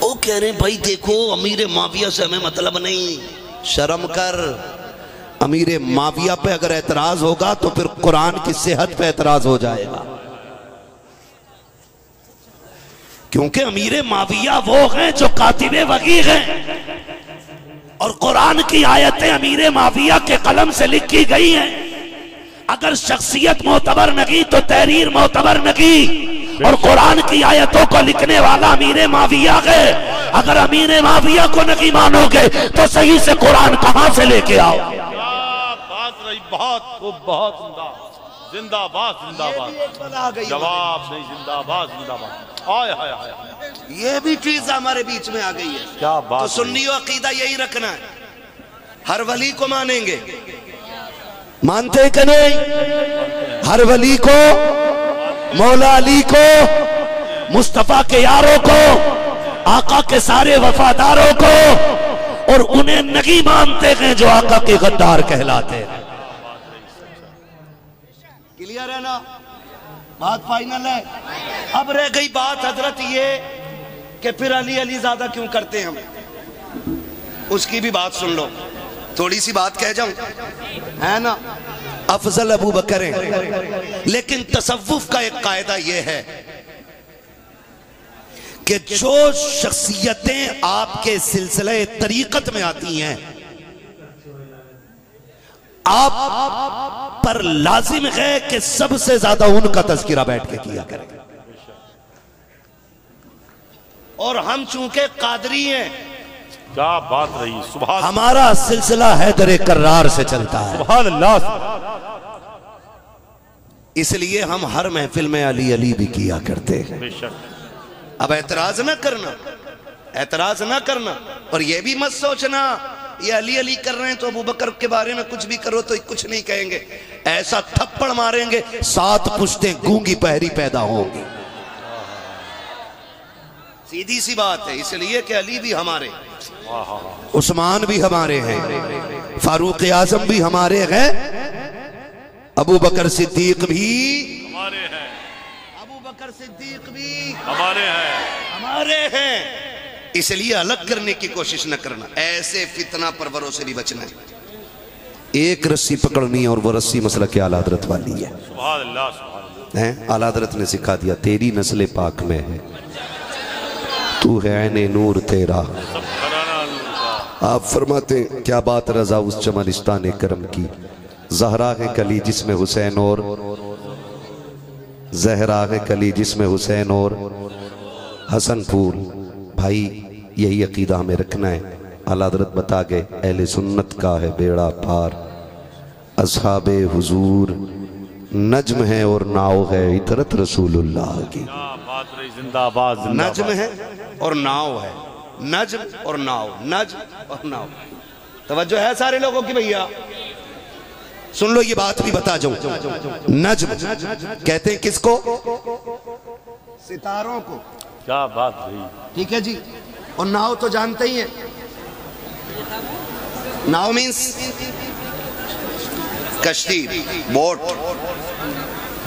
वो कह रहे भाई देखो अमीर माविया से हमें मतलब नहीं। शर्म कर, अमीर माविया पे अगर एतराज होगा तो फिर कुरान की सेहत पे एतराज हो जाएगा, क्योंकि अमीर माविया वो हैं जो कातिबे वगी हैं और कुरान की आयतें अमीर माविया के कलम से लिखी गई हैं। अगर शख्सियत मोतबर नहीं तो तहरीर मोतबर नहीं, और कुरान की आयतों को लिखने वाला अमीर माविया है। अगर अमीर माविया को नहीं मानोगे तो सही से कुरान कहां से लेके आओ? बात रही, बहुत खूब, बहुत उम्दा। जिंदाबाद जिंदाबाद, जवाब नहीं, जिंदाबाद जिंदाबाद। आय हाय हाय, ये भी चीज हमारे बीच में आ गई है। क्या बात। तो सुन्नी अकीदा यही रखना है, हर वली को मानेंगे। मानते कि नहीं? हर वली को, मौला अली को, मुस्तफा के यारों को, आका के सारे वफादारों को, और उन्हें नहीं मानते हैं जो आका के गद्दार कहलाते हैं। क्लियर है ना? बात फाइनल है। अब रह गई बात हजरत ये कि फिर अली अली ज्यादा क्यों करते हैं हम, उसकी भी बात सुन लो। थोड़ी सी बात कह जाऊं, है ना? अफजल अबू बकर है, लेकिन तसव्वुफ का एक कायदा यह है कि जो शख्सियतें आपके सिलसिले तरीकत में आती हैं, आप पर लाजिम है कि सबसे ज्यादा उनका तज़किरा बैठ के किया करें। और हम चूंकि कादरी हैं, क्या बात रही। सुभान, हमारा सिलसिला हैदर कर्रार से चलता है। सुभान अल्लाह। इसलिए हम हर महफिल में अली अली भी किया करते हैं। बेशक। अब एतराज ना करना, एतराज ना करना, और ये भी मत सोचना ये अली अली कर रहे हैं तो अबू बकर के बारे में कुछ भी करो तो कुछ नहीं कहेंगे। ऐसा थप्पड़ मारेंगे 7 पुश्तें गूंगी पहरी पैदा होंगी। सीधी सी बात है। इसलिए कि अली भी हमारे, उस्मान भी हमारे हैं, फारूक आजम भी हमारे हैं, अबू बकर सिद्दीक भी हमारे हैं, अबू बकर सिद्दीक भी हमारे हैं, हमारे हैं। इसलिए अलग करने की कोशिश न करना, ऐसे फितना परवरों से भी बचना है। एक रस्सी पकड़नी और वो रस्सी मसला के आला हज़रत वाली है। सुभान अल्लाह, सुभान अल्लाह। आला हज़रत ने सिखा दिया, तेरी नस्ल पाक में है, तू है ऐने नूर तेरा। आप फरमाते क्या बात रजा उस चमलिस्तान करम की, ज़हरा है कली जिसमें हुसैन और, ज़हरा है कली जिसमें हुसैन और हसन फूल। भाई यही अकीदा हमें रखना है। आला हज़रत बता गए अहले सुन्नत का है बेड़ा पार, असहाबे हुजूर नज्म है और नाव है इतरत रसूलुल्लाह की। बात रही, जिंदाबाद। नज्म है और नाव है, नज्म और नाव, नज्म और नाव। तवज्जो है सारे लोगों की भैया? सुन लो ये बात भी बता जाऊं। नज्म कहते हैं किसको? सितारों को। क्या बात रही। ठीक है जी। और नाव तो जानते ही हैं, नाव मीन्स कश्ती, बोट,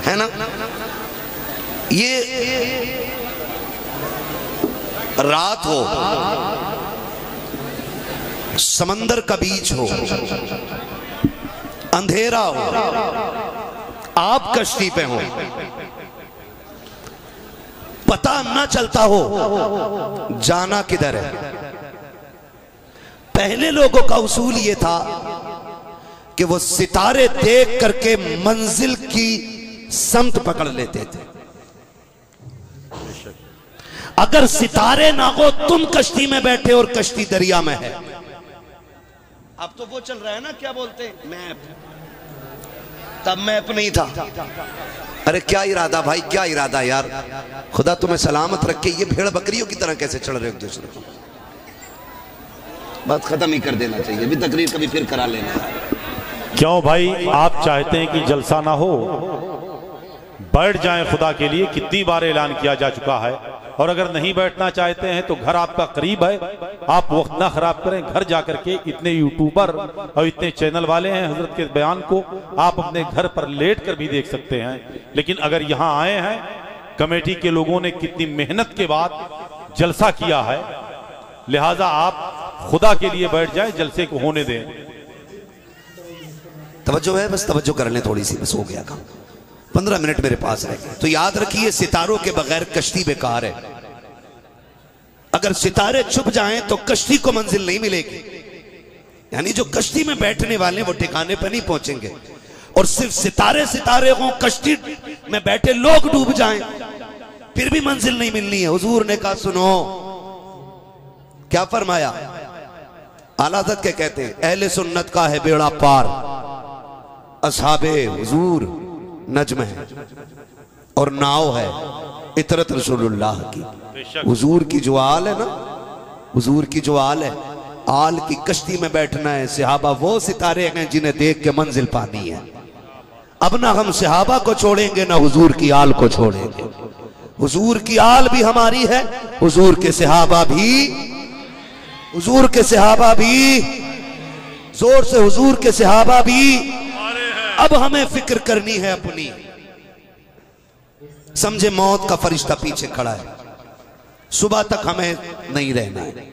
है ना? ये रात हो, समंदर का बीच हो, अंधेरा हो, आप कश्ती पे हो, पता ना चलता हो जाना किधर है। पहले लोगों का उसूल ये था कि वो सितारे देख करके मंजिल की समत पकड़ लेते थे। अगर सितारे ना हो, तुम कश्ती में बैठे और कश्ती दरिया में है। अब तो वो चल रहा है ना, क्या बोलते हैं, मैप। तब मैप नहीं था। अरे क्या इरादा भाई, क्या इरादा यार, खुदा तुम्हें सलामत रखे। ये भेड़ बकरियों की तरह कैसे चढ़ रहे हो एक दूसरे को। बात खत्म ही कर देना चाहिए, भी तकरीर कभी फिर करा लेना। क्यों भाई, आप चाहते हैं कि जलसा ना हो, बैठ जाएं खुदा के लिए। कितनी बार ऐलान किया जा चुका है। और अगर नहीं बैठना चाहते हैं तो घर आपका करीब है, आप वक्त ना खराब करें। घर जाकर के इतने यूट्यूबर और इतने चैनल वाले हैं, हजरत के बयान को आप अपने घर पर लेट कर भी देख सकते हैं। लेकिन अगर यहाँ आए हैं, कमेटी के लोगों ने कितनी मेहनत के बाद जलसा किया है, लिहाजा आप खुदा के लिए बैठ जाएं, जलसे को होने दें। तवज्जो है, बस तवज्जो कर लें थोड़ी सी, बस हो गया काम। 15 मिनट मेरे पास रह गए। तो याद रखिए, सितारों के बगैर कश्ती बेकार है। अगर सितारे छुप जाएं तो कश्ती को मंजिल नहीं मिलेगी। यानी जो कश्ती में बैठने वाले वो ठिकाने पर नहीं पहुंचेंगे। और सिर्फ सितारे सितारे हों, कश्ती में बैठे लोग डूब जाएं, फिर भी मंजिल नहीं मिलनी है। हुजूर ने कहा, सुनो क्या फरमाया। आला हज़रत के कहते हैं, अहले सुन्नत का है बेड़ा पार, असहाबे हुजूर नज्म है और नाव है इतरत रसूलुल्लाह की। हुजूर की जो आल है ना, हुजूर की जो आल है, आल की कश्ती में बैठना है। सहाबा वो सितारे हैं जिन्हें देख के मंजिल पानी है। अब ना हम सहाबा को छोड़ेंगे, ना हुजूर की आल को छोड़ेंगे। हुजूर की आल भी हमारी है, हुजूर के सहाबा भी, हुजूर के सहाबा भी, जोर से हुजूर के सहाबा भी। अब हमें फिक्र करनी है अपनी। समझे, मौत का फरिश्ता पीछे खड़ा है, सुबह तक हमें नहीं रहना है।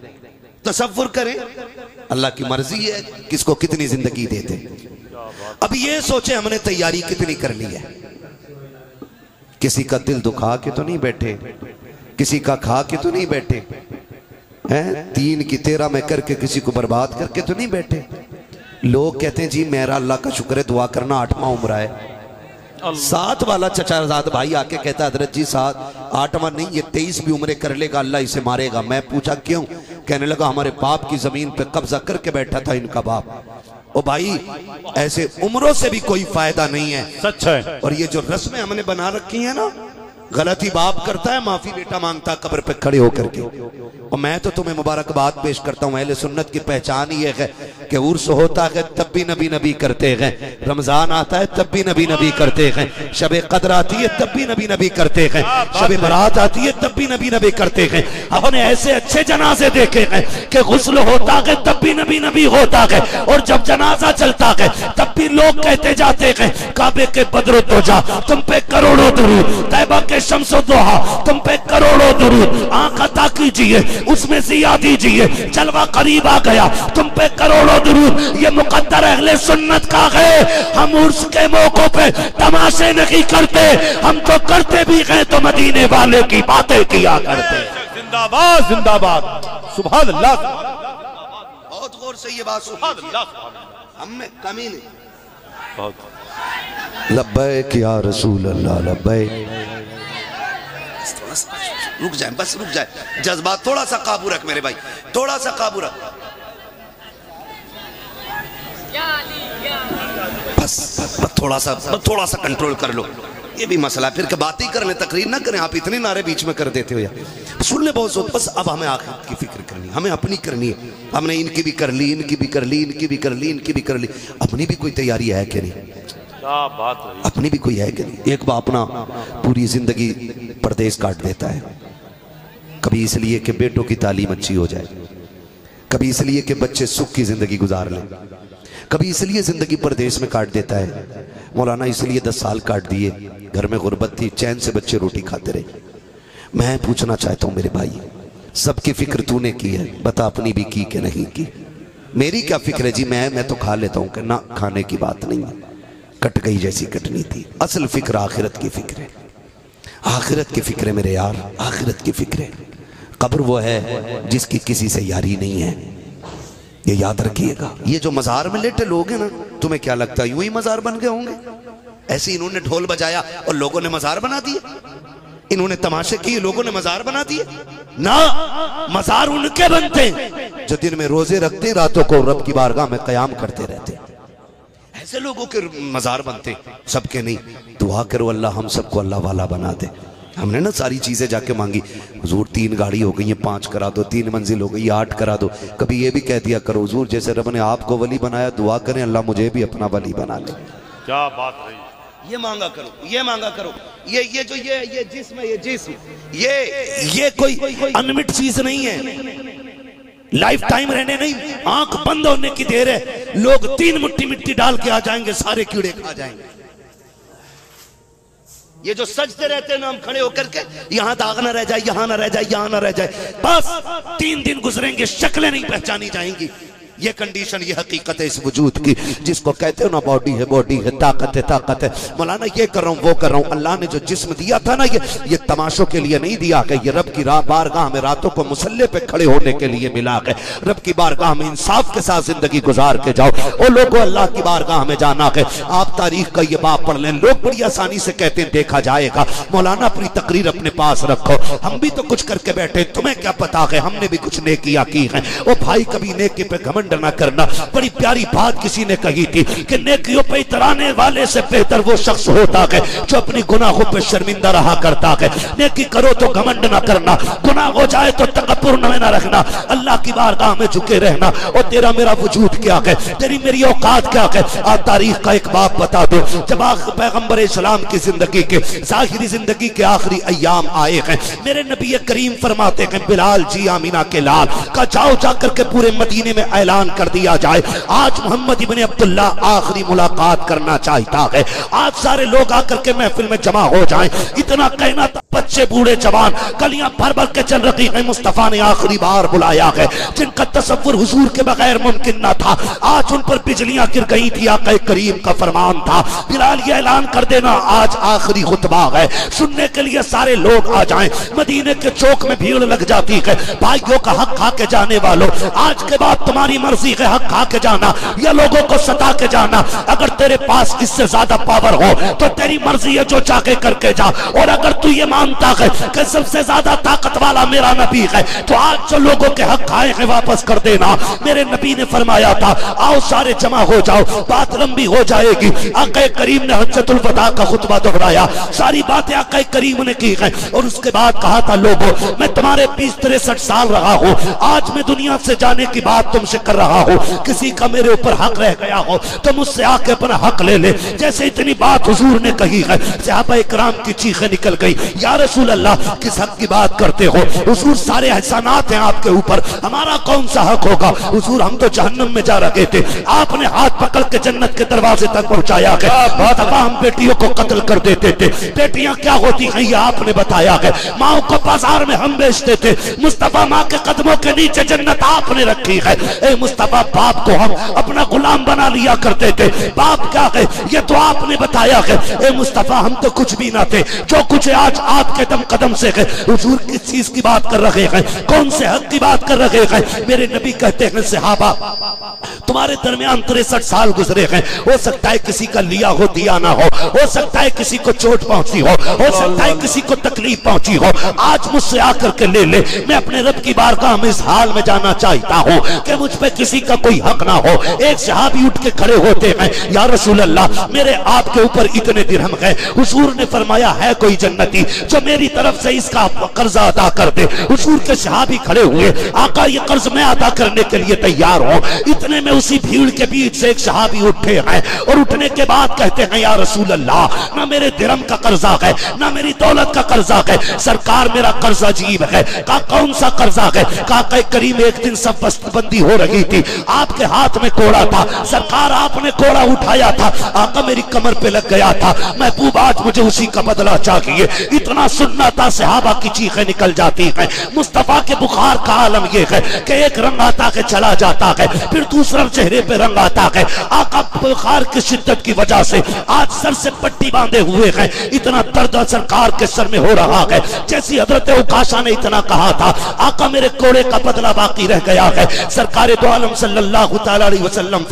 तसव्वुर करें, अल्लाह की मर्जी है किसको कितनी जिंदगी देते। अब ये सोचे हमने तैयारी कितनी कर ली है। किसी का दिल दुखा के तो नहीं बैठे, किसी का खा के तो नहीं बैठे हैं, 3 की 13 में करके किसी को बर्बाद करके तो नहीं बैठे। लोग कहते हैं जी मेरा अल्लाह का शुक्र है, दुआ करना 8वां उम्र है। 7 वाला चचाजाद भाई आके कहता है, हजरत जी 8वां नहीं, ये 23 भी उम्रें कर लेगा, अल्लाह इसे मारेगा। मैं पूछा क्यों? कहने लगा हमारे बाप की जमीन पे कब्जा करके बैठा था इनका बाप। ओ भाई, ऐसे उम्रों से भी कोई फायदा नहीं है। सच है। और ये जो रस्में हमने बना रखी है ना, गलती बाप करता है, माफी बेटा मांगता कब्र पे खड़े होकर के। और मैं तो तुम्हें मुबारकबाद पेश करता हूँ। अहले सुन्नत की पहचान ये है कि उर्स होता है तब भी नबी नबी करते हैं, रमजान आता है तब भी नबी नबी करते हैं, शब कद्र आती है तब भी नबी नबी करते हैं, शब बरात आती है तब भी नबी नबी करते हैं। हमने ऐसे अच्छे जनाजे देखे हैं कि गुस्ल होता है तब भी नबी नबी होता है, और जब जनाजा चलता है तब भी लोग कहते जाते हैं, काबे के बदरो तो जा तुम पे करोड़ों दुरूद, तैबा के शम्सो दोहा तुम पे करोड़ों दुरूद। आंख अता कीजिए, उसमें जिया दीजिए, जलवा करीब आ गया, तुम पे करोड़ों दुरूद। ये मुकद्दर अहले सुन्नत का है। हम उर्स के मौकों पे तमाशे नहीं करते, हम तो करते भी हैं तो मदीने वाले की बातें किया करते। जिंदाबाद जिंदाबाद, सुभान अल्लाह। बहुत गौर से ये बात सुनिए, हमें कमी नहीं। लब्बैक या रसूल अल्लाह लब्बैक। रुक जाए, बस रुक जाए, जज्बात थोड़ा सा काबू रख मेरे भाई, थोड़ा सा काबू रख, बस थोड़ा सा कंट्रोल कर लो। ये भी मसला, फिर के बात ही कर ले, तकरीर ना करें। आप इतने नारे बीच में कर देते हो यार, सुन ले बहुत। बस अब हमें आखिरत की फिक्र करनी, हमें अपनी करनी है। हमने इनकी भी कर ली, इनकी भी कर ली, इनकी भी कर ली, इनकी भी कर ली। अपनी भी कोई तैयारी है कि नहीं? क्या बात है, अपनी भी कोई है कि नहीं? एक बाप अपना पूरी जिंदगी परदेश काट देता है, कभी इसलिए कि बेटों की तालीम अच्छी हो जाए, कभी इसलिए कि बच्चे सुख की जिंदगी गुजार लें, कभी इसलिए जिंदगी परदेश में काट देता है। मौलाना इसलिए 10 साल काट दिए, घर में गुर्बत थी, चैन से बच्चे रोटी खाते रहे। मैं पूछना चाहता हूं मेरे भाई, सबकी फिक्र तूने की है, बता अपनी भी की कि नहीं की? मेरी क्या फिक्र है जी, मैं तो खा लेता हूं कि ना, खाने की बात नहीं है, कट गई जैसी कटनी थी। असल फिक्र आखिरत की फिक्र है, आखिरत की फिक्र है मेरे यार, आखिरत की फिक्र है। कब्र वो है जिसकी किसी से यारी नहीं है, ये याद रखिएगा। ये जो मजार में लेटे लोग हैं ना, तुम्हें क्या लगता है यूं ही मजार बन गए होंगे? ऐसे इन्होंने ढोल बजाया और लोगों ने मजार बना दिए? इन्होंने तमाशे किए, लोगों ने मजार बना दिए ना। मजार उनके बनते हैं जो दिन में रोजे रखते, रातों को रब की बारगाह में कयाम करते रहते। ऐसे लोगों के मजार बनते, सबके नहीं। दुआ करो अल्लाह हम सबको अल्लाह वाला बना दे। हमने ना सारी चीजें जाके मांगी, हुजूर 3 गाड़ी हो गई है, 5 करा दो, 3 मंजिल हो गई, 8 करा दो। कभी ये भी कह दिया करो हुजूर जैसे रब ने आपको वली बनाया, दुआ करें अल्लाह मुझे भी अपना वली बना ले। क्या बात है। ये मांगा करो, ये मांगा करो। ये जो ये जिस्म है, ये जिस्म ये कोई अनमिट चीज नहीं है, लाइफ टाइम रहने नहीं। आंख बंद होने की देर है, लोग 3 मुट्ठी मिट्टी डाल के आ जाएंगे, सारे कीड़े खा जाएंगे। ये जो सजते रहते हैं ना हम खड़े होकर के, यहां दाग ना रह जाए, यहां ना रह जाए, यहां ना रह जाए, बस 3 दिन गुजरेंगे, शक्लें नहीं पहचानी जाएंगी। ये कंडीशन, ये हकीकत है इस वजूद की, जिसको कहते हो ना बॉडी है, बॉडी है, ताकत है, ताकत है। मौलाना ये कर रहा हूँ, वो कर रहा हूँ। अल्लाह ने जो जिस्म दिया था ना, ये तमाशों के लिए नहीं दिया कि ये रब की बारगाह में रातों को मुसल्ले पे खड़े होने के लिए मिला है। रब की बारगाह में इंसाफ के साथ जिंदगी गुजार के जाओ। और लोगों अल्लाह की बारगाह में जाना है। आप तारीख का ये बाप पढ़ लें, लोग बड़ी आसानी से कहते हैं देखा जाएगा। मौलाना अपनी तकरीर अपने पास रखो, हम भी तो कुछ करके बैठे, तुम्हें क्या पता है हमने भी कुछ नेकियां की है। ओ भाई कभी नेकी पे घमंड ना करना। बड़ी प्यारी बात किसी ने कही थी कि नेकियों पे इतराने वाले से बेहतर वो शख्स होता है जो अपनी गुनाहों पे शर्मिंदा रहा करता है। नेकी करो तो घमंड ना करना, गुनाह हो जाए तो तकब्बुर न रखना, अल्लाह की बारगाह में झुके रहना। और तेरा मेरा वजूद क्या है, तेरी मेरी औकात क्या है। आज तारीख का एक बाप बता दो, जब पैगंबर इस्लाम की जिंदगी के ज़ाहिरी जिंदगी के आखिरी अय्याम आए हैं, मेरे नबी करीम फरमाते हैं बिलाल जी आमीना के लाल का जाओ जाकर के पूरे मदीने में ऐलान कर दिया जाए, आज मोहम्मद इब्ने अब्दुल्ला आखिरी मुलाकात करना चाहता है। आज सारे लोग आकर के महफिल में जमा हो जाएं। इतना कहना था, बच्चे बूढ़े जवान गलियां भर भर के चल रही है। मुस्तफा ने आखिरी बार बुलाया है, जिनका तसव्वुर हुजूर के बगैर मुमकिन न था। आज उन पर बिजलियां गिर गई थी। आका करीम का फरमान था, बिलाल ये ऐलान कर देना आज आखिरी खुतबा है, सुनने के लिए सारे लोग आ जाएं। मदीने के चौक में भीड़ लग जाती है। भाइयों का हक खा के जाने वालों, आज के बाद तुम्हारी मर्जी है, हक खा के जाना या लोगों को सता के जाना। अगर तेरे पास इससे ज्यादा पावर हो तो तेरी मर्जी है, जो चाहे करके जा। और अगर तू ये मानता है कि सबसे ज्यादा ताकत वाला मेरा नबी है, तो आज जो लोगों के हक खाए हैं वापस कर देना। मेरे नबी ने फरमाया था, आओ सारे जमा हो जाओ, बात लंबी हो जाएगी। आका करीम ने हज्जतुल वदा का खुतबा दोहराया, सारी बातें आका करीम ने की है। और उसके बाद कहा था, लोगों मैं तुम्हारे 20-63 साल रहा हूँ, आज मैं दुनिया से जाने की बात तुमसे कर रहा हूँ। किसी का मेरे ऊपर हक रह गया हो तो मुझसे आके अपना हक ले ले। जैसे इतनी बात हुजूर ने कही है, सहाबा इकराम की चीखें निकल गई, या रसूल अल्लाह किस हक की बात करते हो हुजूर, सारे एहसानात हैं आपके ऊपर, हमारा कौन सा हक होगा। हुजूर हम तो जहन्नम में जा रहे थे, आपने हाथ पकड़ के जन्नत के दरवाजे तक पहुंचाया है। बहुत दफा हम बेटियों को कत्ल कर देते थे, बेटियां क्या होती हैं ये आपने बताया है। माओ को बाजार में हम बेचते थे, मुस्तफा माँ के कदमों के नीचे जन्नत आपने रखी है। ए मुस्तफा बाप को हम अपना गुलाम बना लिया करते थे, बाप क्या है ये तो आपने बताया है। ए मुस्तफा हम तो कुछ भी ना थे, जो कुछ आज आपके दम कदम से है। हुजूर किस चीज की बात कर रहे हैं, कौन से हक की बात कर रहे हैं। मेरे नबी कहते हैं, सहाबा तुम्हारे दरमियान 63 साल गुजरे हैं, हो सकता है किसी का लिया हो दिया ना हो सकता है किसी को चोट पहुंची हो सकता है किसी को तकलीफ पहुंची हो। आज मुझसे आकर के ले ले, मैं अपने रब की बारगाह में इस हाल में जाना चाहता हूँ कि मुझ पे किसी का कोई हक ना हो। एक सहाबी उठ के खड़े होते हैं, या रसूल अल्लाह मेरे आपके ऊपर इतने दिरहम है। हुजूर ने फरमाया, है कोई जन्नती जो मेरी तरफ से इसका कर्जा अदा कर दे। हुजूर के सहाबी खड़े हुए, आका ये कर्ज मैं अदा करने के लिए तैयार हूँ। इतने में उसी भीड़ के बीच से एक सहाबी उठे हैं और उठने के बाद कहते हैं, या रसूल अल्लाह ना मेरे दिरहम का कर्जा है ना मेरी दौलत का कर्जा है, सरकार मेरा कर्जा अजीब है। का कौन सा कर्जा है? काका करीम एक दिन सब बस्ती हो रही थी, आपके हाथ में कोड़ा था, सरकार आपने कोड़ा उठाया था, आका मेरी कमर पे लग गया था, महबूब आज मुझे उसी का बदला चाहिए। इतना सुनना था, सहाबा की चीखें निकल जाती हैं। मुस्तफा के बुखार का आलम यह है कि एक रंग आता है चला जाता है, फिर दूसरा चेहरे पे रंग आता है। आका बुखार की शिद्दत की वजह से आज सर से पट्टी बांधे हुए हैं, इतना दर्द सरकार के सर में हो रहा है। जैसी हजरत उकाशा ने इतना कहा था, आका मेरे कोड़े का बदला बाकी रह गया है। सरकार दो आलम सल्लल्लाहु तआला अलैहि वसल्लम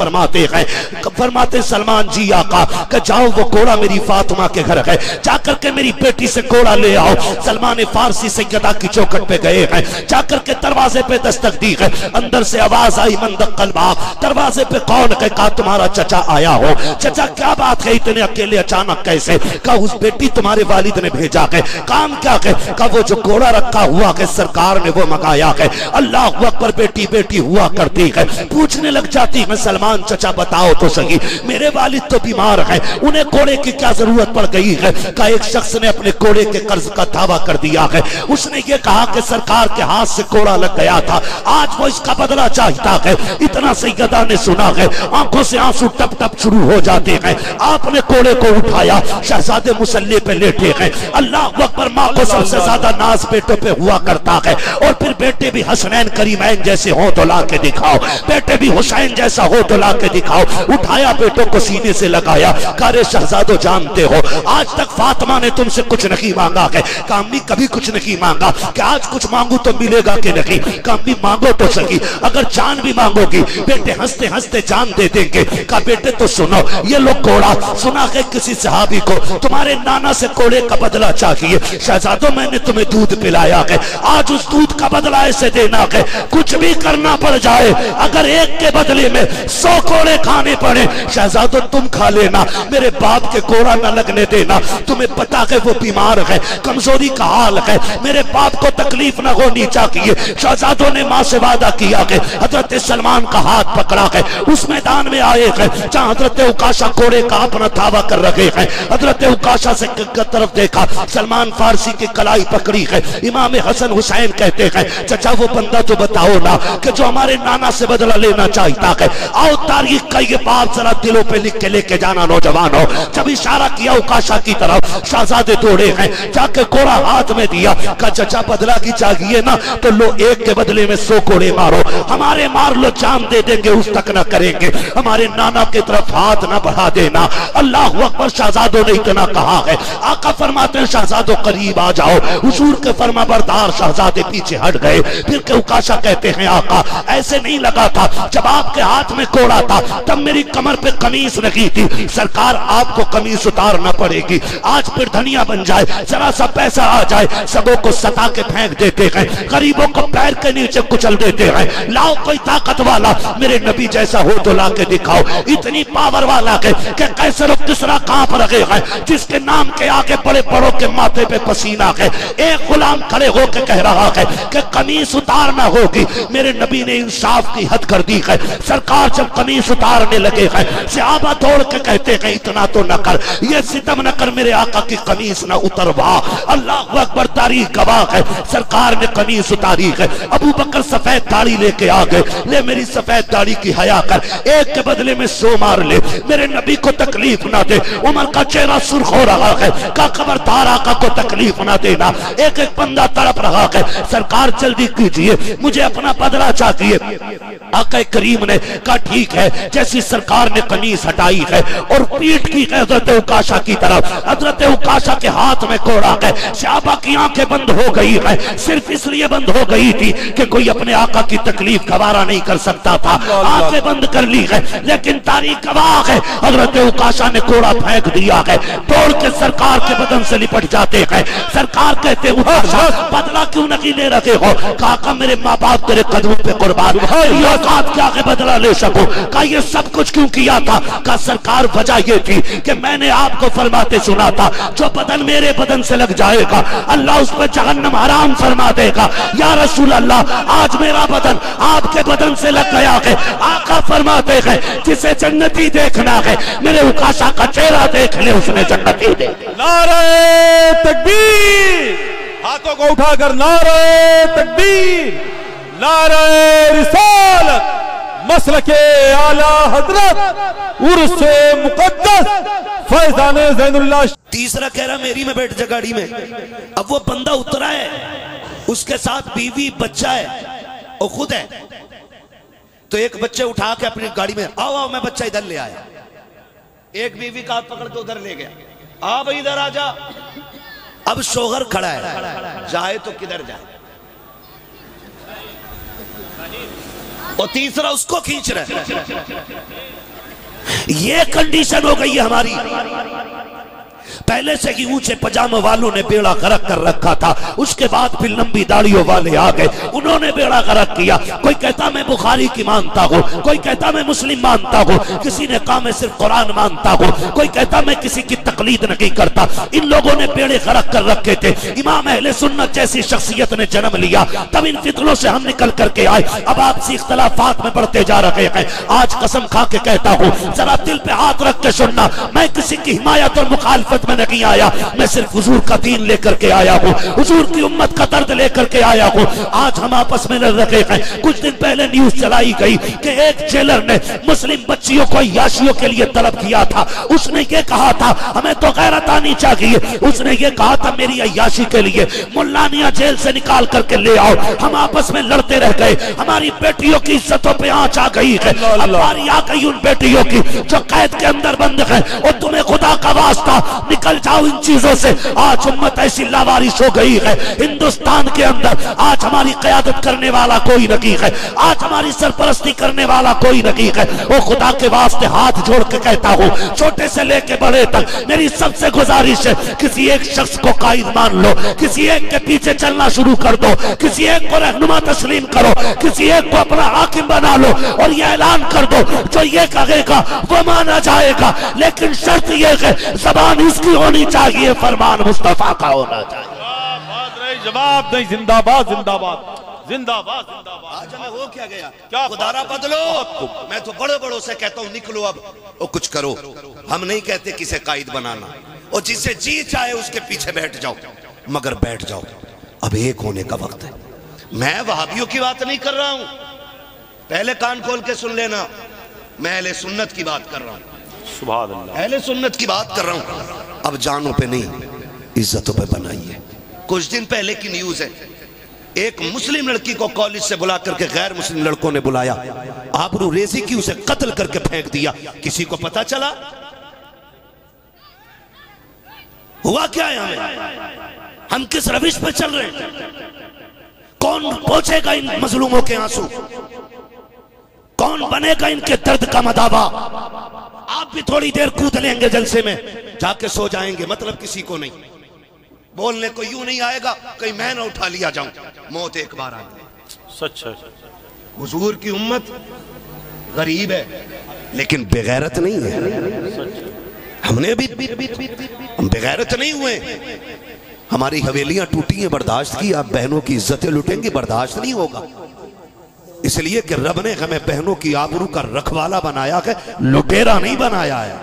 फरमाते सलमान जी आका कि जाओ वो घोड़ा मेरी फातिमा के घर है, जाकर के मेरी बेटी से घोड़ा ले आओ। सलमान फारसी सैयदा की चौखट पे गए हैं, जाकर के दरवाजे पे दस्तक दी है, अंदर से आवाज आई मंदक़ल बाब। दरवाजे पे कौन है? कहा तुम्हारा चचा आया हो। चचा क्या बात है, इतने अकेले अचानक कैसे? कहा उस बेटी तुम्हारे वालिद ने भेजा है। काम क्या है? कहा वो जो घोड़ा रखा हुआ है सरकार ने वो मंगाया है। अल्लाह अकबर, बेटी बेटी हुआ करती है। पूछने लग जाती है सलमान चचा बताओ तो सही, मेरे वालिद तो बीमार है, उन्हें घोड़े की क्या जरूरत पड़ गई है? का एक शख्स ने अपने घोड़े के कर्ज का दावा कर दिया है। उसने ये कहा कि सरकार के हाथ से घोड़ा लग गया था, आज वो इसका बदला चाहता है। इतना सैयदा ने सुना है, आंखों से आंसू टप टप शुरू हो जाते हैं। आपने घोड़े को उठाया, शहजादे मुसल्ले पे लेटे हैं। अल्लाह अकबर, माँ को सबसे ज्यादा नाज बेटों पे हुआ करता है। और फिर बेटे भी हसनैन करीमैन जैसे हो तो ला के दिखाओ, बेटे भी हुसैन जैसा हो तो ला के दिखाओ। उठाया, बेटों को सीने से लगाया। कारे शहजादो जानते हो आज तक फातिमा ने तुमसे कुछ नहीं मांगा है। कामी कभी कुछ नहीं मांगा कि आज कुछ मांगू तो मिलेगा कि नहीं? कामी मांगो तो सही, अगर जान भी मांगोगी बेटे हंसते हंसते जान दे देंगे। का बेटे तो सुनो, ये लो घोड़ा। सुना है किसी सहाबी को तुम्हारे नाना से घोड़े का बदला चाहिए। शहजादो मैंने तुम्हें दूध पिलाया है, आज उस दूध का बदला ऐसे देना है कुछ भी करना पड़ जाए, अगर एक के बदले में 100 घोड़े खाने पड़े शहजादो तुम खा लेना, मेरे बाप के घोड़ा न लगने देना। तुम्हें पता है वो बीमार है, कमजोरी का हाल है, मेरे बाप को तकलीफ न होनी चाहिए। शहजादों ने माँ से वादा किया है। हजरत सलमान का हाथ पकड़ा है, उस मैदान में आए हैं जहाँ हजरत उकाशा घोड़े का अपना धावा कर रहे हैं। हजरत उकाशा से तरफ देखा, सलमान फारसी की कलाई पकड़ी है। इमाम हसन हुसैन कहते हैं चचा वो बंदा तो बताओ ना कि जो हमारे नाना से बदला लेना चाहता है। आओ तारीख का ये बात जरा दिलों पे लिख के लेके जाना नौजवानों। जब इशारा किया उकाशा की तरफ, शहजादे दौड़े हैं, जाके घोड़ा हाथ में दिया। का चचा बदला की चाहिए ना तो लो एक के बदले में 100 घोड़े मारो, हमारे मार लो जान दे देंगे उस तक न करेंगे, हमारे नाना की तरफ हाथ न बढ़ा देना। अल्लाह अकबर, शहजादों ने इतना कहा है। आका फरमाते हैं शहजादों करीब आ जाओ। हुजूर के फरमा बरदार शहजादे पीछे हट गए। फिर के उकाशा कहते हैं आका ऐसे नहीं लगा था, जब आपके हाथ में घोड़ा था तब मेरी कमर पे कमीज लगी थी, सरकार आपको कमीज उतारना पड़ेगी। आज फिर धनिया बन जाए, जरा सा पैसा आ जाए, सबों को सता के फेंक देते हैं, गरीबों को पैर के नीचे कुचल देते हैं। लाओ कोई ताकत वाला मेरे नबी जैसा हो तो ला के दिखाओ। इतनी पावर वाला है कि कैसे लोग किसरा कांप रहे हैं, जिसके नाम के आगे बड़े बड़ों के माथे पे पसीना है। एक गुलाम खड़े होकर कह रहा है कि कमीज उतारना होगी। मेरे नबी ने इंसाफ की हद कर दी है। सरकार जब कमीज उतारने लगे हैं, सहाबा दौड़ के कहते हैं इतना तो न कर, ये सितम न कर, मेरे आका की कमीज न उतरवा। अल्लाह अकबर, तारीख गवाह है, सरकार ने कमीज उतारी है। अबू बकर सफेद दाढ़ी लेके आ गए, ले मेरी सफेद दाढ़ी की हया कर, एक के बदले में 100 मार ले, मेरे नबी को तकलीफ ना दे। उमर का चेहरा सुर्ख हो रहा है, का खबरदार आका को तकलीफ ना देना। एक एक बंदा तड़प रहा है, सरकार जल्दी कीजिए, मुझे अपना बदला चाहिए। आका करीम ने कहा ठीक है। जैसी सरकार ने कमीज हटाई है और पीठ की हजरत उकाशा की तरफ, हजरत उकाशा के हाथ में घोड़ा है। सहाबा की आंखें बंद हो गई है, सिर्फ इसलिए बंद हो गई थी कि कोई अपने आका की तकलीफ गवारा नहीं कर सकता था, आंखें बंद कर ली है। लेकिन तारीख गवाह है, हजरत उकाशा ने घोड़ा फेंक दिया है, दौड़ के सरकार के बदन से लिपट जाते हैं। सरकार कहते उकाशा बदला क्यों नहीं ले रहे हो? काका मेरे माँ बाप तेरे कदमों पे कुर्बान, औकात क्या है बदला ले सको? का ये सब कुछ क्यों किया था? का सरकार वजह ये थी कि मैंने आपको फरमाते सुना था जो बदन मेरे बदन से लग जाएगा अल्लाह उस पर जहन्नम हराम फरमा देगा। या रसूल अल्लाह, आज मेरा बदन आपके बदन से लग गया है। आका फरमाते हैं जिसे जन्नती देखना है मेरे उकाशा का चेहरा देख ले, उसने जन्नती दे। नारे तकबीर, हाथों को उठाकर नारे तकबीर, नारे रिसालत, मसलके आला हजरत उर्से मुकद्दस फैजाने ज़ैनुल्लाह। तीसरा कह रहा मेरी में बैठ जा गाड़ी में। अब वो बंदा उतरा है, उसके साथ बीवी बच्चा है और खुद है, तो एक बच्चे उठा के अपनी गाड़ी में, आओ आओ, मैं बच्चा इधर ले आया। एक बीवी का हाथ पकड़ के उधर ले गया, आ भाई इधर आ जा। अब शोहर खड़ा है, जाए तो किधर जाए? और तीसरा उसको खींच रहा है। ये कंडीशन हो गई है हमारी। पहले से ही ऊंचे पजामे वालों ने बेड़ा गर्क कर रखा था, उसके बाद फिर लंबी दाढ़ियों वाले आ गए, उन्होंने बेड़ा गर्क किया। कोई कहता मैं बुखारी की मानता हूँ, कोई कहता मैं मुस्लिम मानता हूँ, किसी ने कहा मैं सिर्फ कुरान मानता हूँ, कोई कहता मैं किसी की तकलीद नहीं करता। इन लोगों ने बेड़े गर्क कर रखे थे। इमाम अहले सुन्नत जैसी शख्सियत ने जन्म लिया, तब इन फितनों से हम निकल करके आए। अब आपसी इख्तलाफात में बढ़ते जा रहे हैं। आज कसम खा के कहता हूँ, जरा दिल पे हाथ रख के सुनना, मैं किसी की हिमायत और मुखालफत में नहीं आया, मैं सिर्फ हुजूर का दीन लेकर के आया हूँ, हुजूर की उम्मत का दर्द लेकर के आया हूँ। आज हम आपस में लड़ रहे हैं। कुछ दिन पहले न्यूज चलाई गई कि एक जेलर ने मुस्लिम बच्चियों को अय्याशियों के लिए तलब किया था। उसने ये कहा था हमें तो गैरत आनी चाहिए, उसने ये कहा था मेरी अय्याशी के लिए मुल्लानिया जेल से निकाल करके ले आओ। हम आपस में लड़ते रह गए, हमारी बेटियों की इज्जतों पे आंच आ गई है। हमारी आ गई उन बेटियों की जो कैद के अंदर बंद है, और तुम्हें खुदा का वास्ता निकल जाओ इन चीजों से। आज उम्मत ऐसी लावारिश हो गई है हिंदुस्तान के अंदर, आज हमारी क़यादत करने वाला कोई नहीं है, आज हमारी सरपरस्ती करने वाला कोई नहीं है। वो खुदा के वास्ते हाथ जोड़ के कहता हूँ, छोटे से लेके बड़े तक मेरी सबसे गुजारिश है, किसी एक शख्स को कायद मान लो, किसी एक के पीछे चलना शुरू कर दो, किसी एक को रहनुमा तस्लीम करो, किसी एक को अपना हाकिम बना लो, और ये ऐलान कर दो जो ये कहेगा वो माना जाएगा। लेकिन शर्त ये है ज़बान इसकी होनी चाहिए, फरमान मुस्तफा का होना चाहिए। जवाब नहीं, जिंदाबाद जिंदाबाद जिंदाबाद जिंदाबाद। आज हमें हो क्या गया, क्या खुदारा बदलो। मैं तो बड़े बड़ों से कहता हूँ निकलो अब और कुछ करो। हम नहीं कहते किसे कायद बनाना, और जिसे जी चाहे उसके पीछे बैठ जाओ, मगर बैठ जाओ। अब एक होने का वक्त है। मैं वहाबियों की बात नहीं कर रहा हूं, पहले कान खोल के सुन लेना, मैं अहले सुन्नत की बात कर रहा हूं। सुभान अल्लाह, अहले सुन्नत की बात कर रहा हूं। अब जानों पे नहीं, इज्जतों पे बनाइए। कुछ दिन पहले की न्यूज है, एक मुस्लिम लड़की को कॉलेज से बुला करके गैर मुस्लिम लड़कों ने बुलाया, आबरू रेजी की, उसे कत्ल करके फेंक दिया। किसी को पता चला? हुआ क्या है? हम किस रविश पर चल रहे हैं? कौन पहुंचेगा इन मजलूमों के आंसू? कौन बनेगा इनके दर्द का मदावा? आप भी थोड़ी देर कूद लेंगे जलसे में, जाके सो जाएंगे, मतलब किसी को नहीं। बोलने को यूं नहीं आएगा कहीं मैं ना उठा लिया जाऊं। मौत एक बार आती। सच है। हुजूर की उम्मत गरीब है लेकिन बेगैरत नहीं है। हमने अभी हम बेगैरत नहीं हुए। हमारी हवेलियां टूटी हैं, बर्दाश्त की। आप बहनों की इज्जतें लुटेंगे, बर्दाश्त नहीं होगा। इसलिए कि रब ने हमें बहनों की आबरू का रखवाला बनाया है, लुटेरा नहीं बनाया है।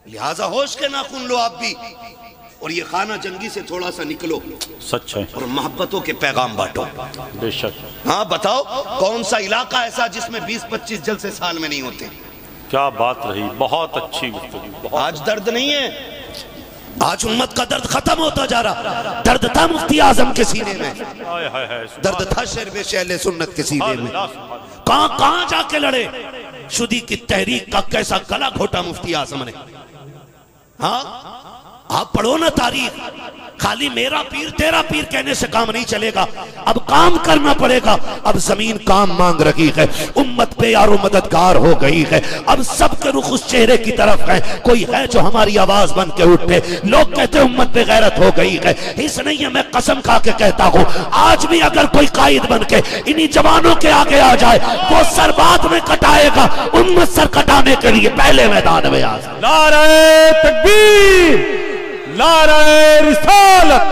लिहाजा होश के नाखून लो आप भी, और ये खाना जंगी से थोड़ा सा निकलो। सच है। और मोहब्बतों के पैगाम बांटो। बेशक। हाँ बताओ, कौन सा इलाका ऐसा जिसमें 20-25 जलसे साल में नहीं होते? क्या बात रही, बहुत अच्छी गुफ्तगू। आज दर्द नहीं है, आज उम्मत का दर्द खत्म होता जा रहा। दर्द था मुफ्ती आजम के सीने में, दर्द था शेर अहले सुन्नत के सीने में। कहां जाके लड़े? शुदी की तहरीक का कैसा गला घोटा मुफ्ती आजम ने। हाँ आप पढ़ो ना तारीख। खाली मेरा पीर तेरा पीर कहने से काम नहीं चलेगा, अब काम करना पड़ेगा। अब जमीन काम मांग रही है, उम्मत पे यारो मददगार हो गई है। अब सबके रुख उस चेहरे की तरफ है। कोई है जो हमारी आवाज बन के उठे? लोग कहते उम्मत पे गैरत हो गई है, इस नहीं है। मैं कसम खा के कहता हूँ, आज भी अगर कोई कायद बन के इन्हीं जवानों के आगे आ जाए, वो सर बाद में कटाएगा। उम्मत सर कटाने के लिए पहले मैदान में आ जाए। नारे तकबीर, नारे रिसालत,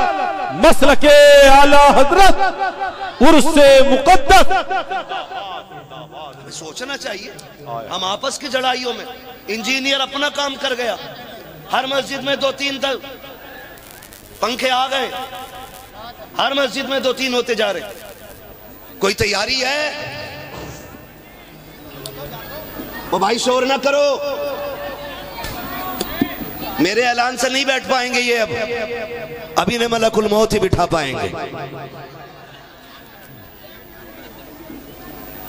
मसलके आला हजरत, उर्से मुकद्दस। सोचना चाहिए। हम आपस की जड़ाइयों में, इंजीनियर अपना काम कर गया, हर मस्जिद में 2-3 पंखे आ गए, हर मस्जिद में 2-3 होते जा रहे। कोई तैयारी है? वो भाई शोर ना करो, मेरे ऐलान से नहीं बैठ पाएंगे ये। अब अभी ने मलकुल मौत ही बिठा पाएंगे।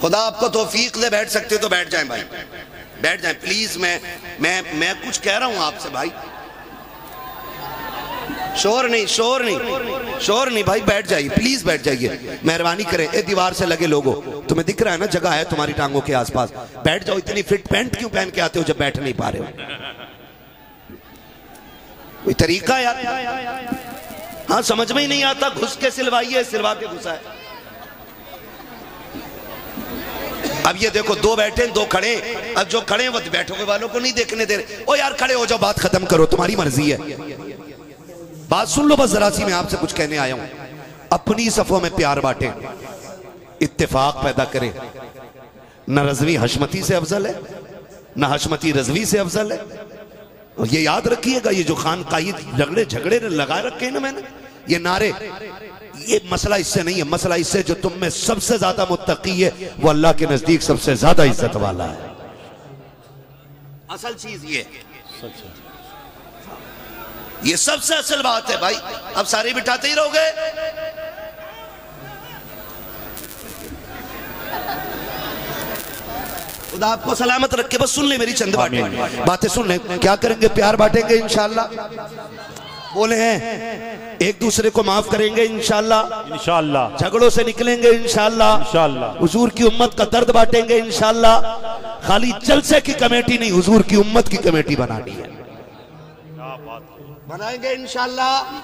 खुदा आपको तौफीक दे, बैठ सकते तो बैठ जाएं भाई, बैठ जाएं प्लीज। मैं कुछ कह रहा हूं आपसे भाई। शोर नहीं, शोर नहीं, शोर नहीं भाई, बैठ जाइए प्लीज, बैठ जाइए, मेहरबानी करें। ए दीवार से लगे लोगों, तुम्हें दिख रहा है ना जगह है तुम्हारी टांगों के आसपास, बैठ जाओ। इतनी फिट पैंट क्यों पहन के आते हो जब बैठ नहीं पा रहे हो? कोई तरीका यार? हाँ समझ में ही नहीं आता, घुस के सिलवाइए, सिलवा के घुसा है। अब ये देखो, दो बैठे दो खड़े, अब जो खड़े वो बैठोगे वालों को नहीं देखने दे रहे। ओ यार खड़े हो जाओ, बात खत्म करो, तुम्हारी मर्जी है। बात सुन लो बस जरा सी, मैं आपसे कुछ कहने आया हूं। अपनी सफों में प्यार बांटे, इत्तेफाक पैदा करें। न रजवी हशमती से अफजल है, न हशमती रजवी से अफजल है। और ये याद रखिएगा, ये जो खानकाही झगड़े लगा रखे हैं ना मैंने, ये नारे, ये मसला इससे नहीं है। मसला इससे जो तुम में सबसे ज्यादा मुत्तकी है वो अल्लाह के नजदीक सबसे ज्यादा इज्जत वाला है। असल चीज ये सबसे असल बात है भाई। अब सारे बिठाते ही रहोगे। खुदा आपको सलामत रखे। बस सुन ले मेरी चंद बातें सुन ले। क्या करेंगे? प्यार बांटेंगे इंशाल्लाह, बोले हैं एक दूसरे को माफ करेंगे इंशाल्लाह, इंशाल्लाह झगड़ों से निकलेंगे इंशाल्लाह, इंशाल्लाह हुजूर की उम्मत का दर्द बांटेंगे इंशाल्लाह। खाली जलसे की कमेटी नहीं, हुजूर की उम्मत की कमेटी बनानी है, बनाएंगे इंशाल्लाह।